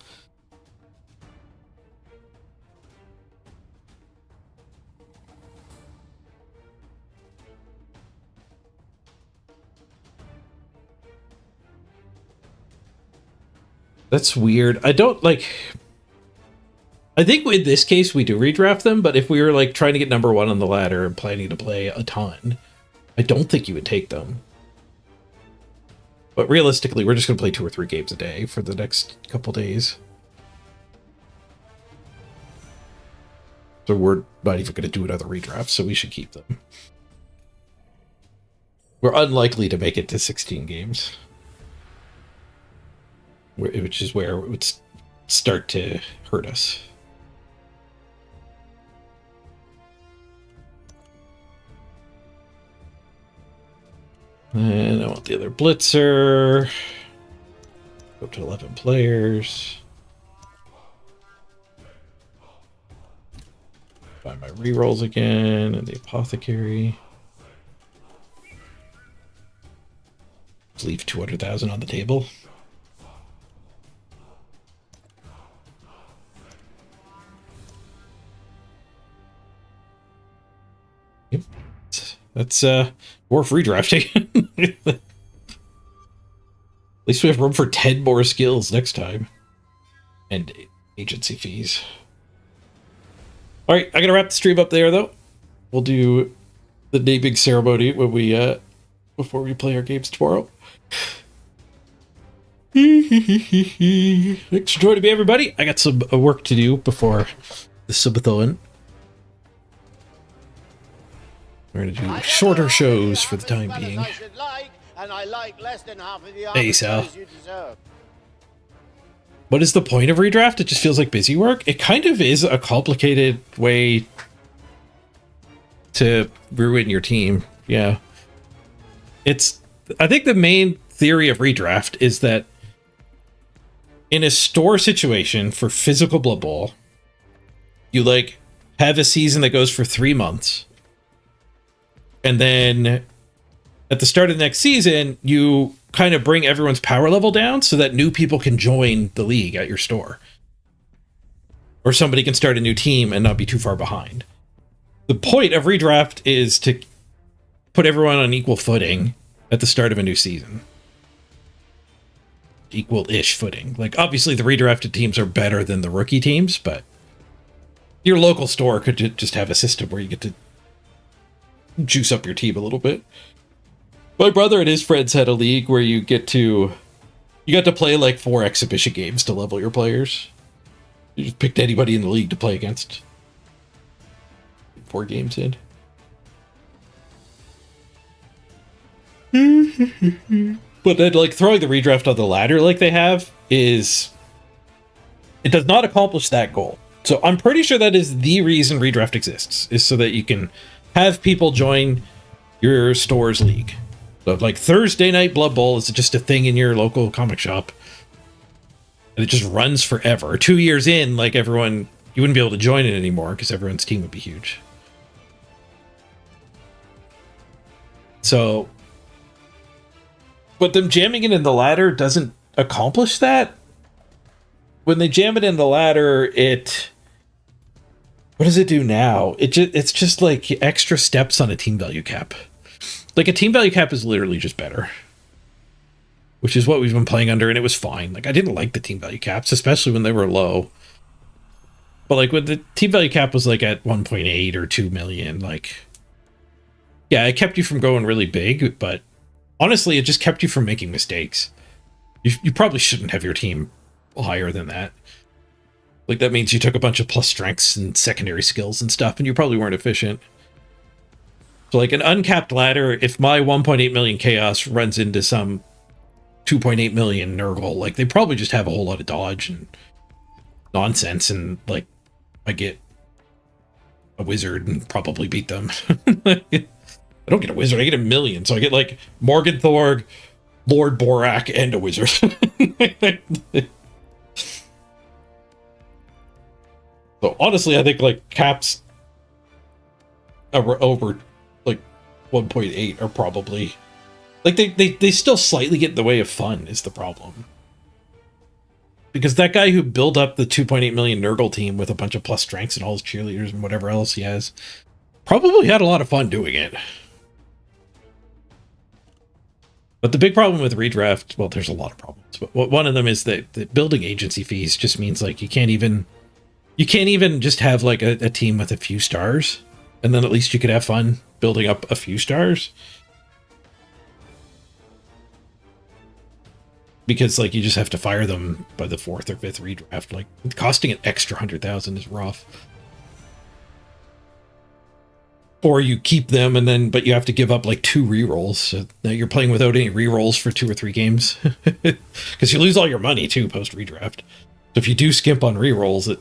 That's weird. I don't like... I think in this case we do redraft them, but if we were like trying to get #1 on the ladder and planning to play a ton, I don't think you would take them. But realistically, we're just going to play 2 or 3 games a day for the next couple days. So we're not even going to do another redraft, so we should keep them. We're unlikely to make it to 16 games. Which is where it would start to hurt us. And I want the other blitzer. Go up to 11 players. Find my rerolls again and the apothecary. Let's leave 200,000 on the table. Yep. That's dwarf redrafting. At least we have room for 10 more skills next time. And agency fees. Alright, I'm gonna wrap the stream up there though. We'll do the naming ceremony when we before we play our games tomorrow. Thanks for joining me, everybody. I got some work to do before the subathon. We're going to do shorter shows for the time being. Hey, Sal. What is the point of redraft? It just feels like busy work. It kind of is a complicated way to ruin your team. Yeah. I think the main theory of Redraft is that in a store situation for physical Blood Bowl, you like have a season that goes for 3 months. And then at the start of the next season, you kind of bring everyone's power level down so that new people can join the league at your store. Or somebody can start a new team and not be too far behind. The point of Redraft is to put everyone on equal footing at the start of a new season. Equal-ish footing. Like, obviously the redrafted teams are better than the rookie teams, but your local store could just have a system where you get to juice up your team a little bit. My brother and his friends had a league where you got to play like 4 exhibition games to level your players. You just picked anybody in the league to play against. 4 games in. But then, like, throwing the redraft on the ladder like they have it does not accomplish that goal. So I'm pretty sure that is the reason redraft exists, is so that you can have people join your store's league. So, like, Thursday Night Blood Bowl is just a thing in your local comic shop. And it just runs forever. 2 years in, like, everyone, you wouldn't be able to join it anymore because everyone's team would be huge. So, but them jamming it in the ladder doesn't accomplish that. When they jam it in the ladder, what does it do now? It's just like extra steps on a team value cap. Like, a team value cap is literally just better. Which is what we've been playing under, and it was fine. Like, I didn't like the team value caps, especially when they were low. But, like, when the team value cap was, like, at 1.8 or 2 million, like, yeah, it kept you from going really big, but honestly, it just kept you from making mistakes. You probably shouldn't have your team higher than that. Like, that means you took a bunch of plus strengths and secondary skills and stuff, and you probably weren't efficient. So, like, an uncapped ladder, if my 1.8 million chaos runs into some 2.8 million Nurgle, like, they probably just have a whole lot of dodge and nonsense, and, like, I get a wizard and probably beat them. I don't get a wizard, I get a million, so I get, like, Morgan Thorg, Lord Borak, and a wizard. So honestly, I think, like, caps over like 1.8 are probably, like, they still slightly get in the way of fun is the problem. Because that guy who built up the 2.8 million Nurgle team with a bunch of plus strengths and all his cheerleaders and whatever else he has probably had a lot of fun doing it. But the big problem with redraft, well, there's a lot of problems, but one of them is that the building agency fees just means, like, you can't even just have, like, a team with a few stars, and then at least you could have fun building up a few stars. Because, like, you just have to fire them by the 4th or 5th redraft. Like, costing an extra 100,000 is rough. Or you keep them, but you have to give up, like, 2 rerolls. So now you're playing without any rerolls for 2 or 3 games. Because you lose all your money, too, post-redraft. So if you do skimp on rerolls,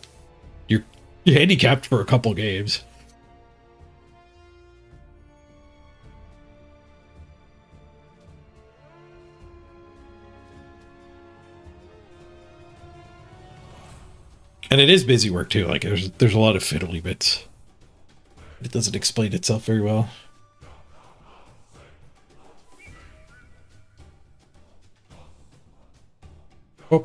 you're handicapped for a couple games. And it is busy work, too. Like, there's a lot of fiddly bits. It doesn't explain itself very well. Are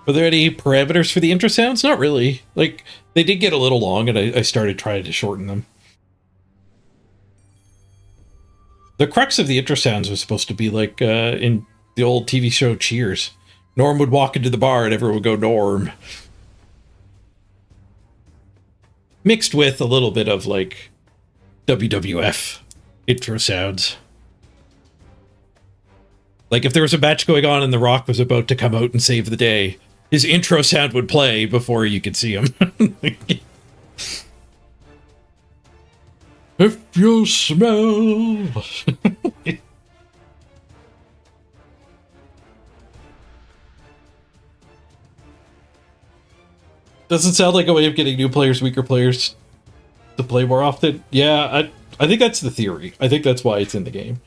there any parameters for the intro sounds? Not really. Like, they did get a little long, and I started trying to shorten them. The crux of the intro sounds was supposed to be like in the old TV show Cheers. Norm would walk into the bar, and everyone would go, Norm. Mixed with a little bit of, like, WWF intro sounds. Like, if there was a match going on and The Rock was about to come out and save the day, his intro sound would play before you could see him. If you smell... Doesn't sound like a way of getting new players, weaker players to play more often. Yeah, I think that's the theory. I think that's why it's in the game.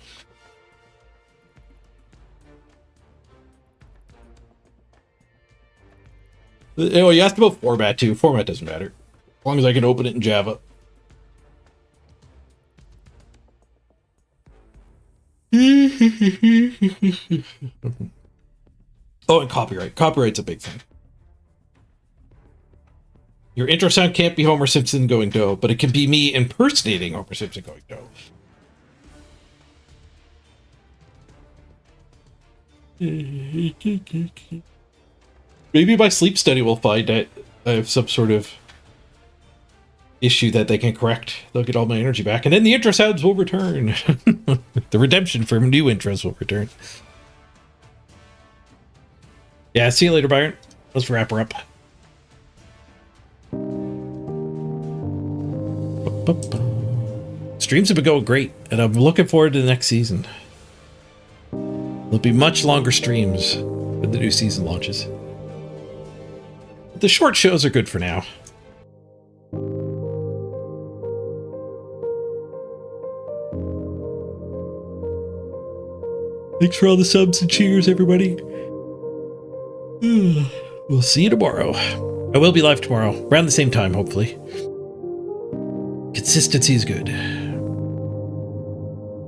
Oh, you asked about format too. Format doesn't matter. As long as I can open it in Java. Oh, and copyright. Copyright's a big thing. Your intro sound can't be Homer Simpson going dough, but it can be me impersonating Homer Simpson going dough. Maybe my sleep study will find that I have some sort of issue that they can correct. They'll get all my energy back, and then the intro sounds will return. The redemption from new intros will return. Yeah, see you later, Byron. Let's wrap her up. Streams have been going great, and I'm looking forward to the next season. There'll be much longer streams when the new season launches. But the short shows are good for now. Thanks for all the subs and cheers, everybody. We'll see you tomorrow. I will be live tomorrow, around the same time, hopefully. Consistency is good.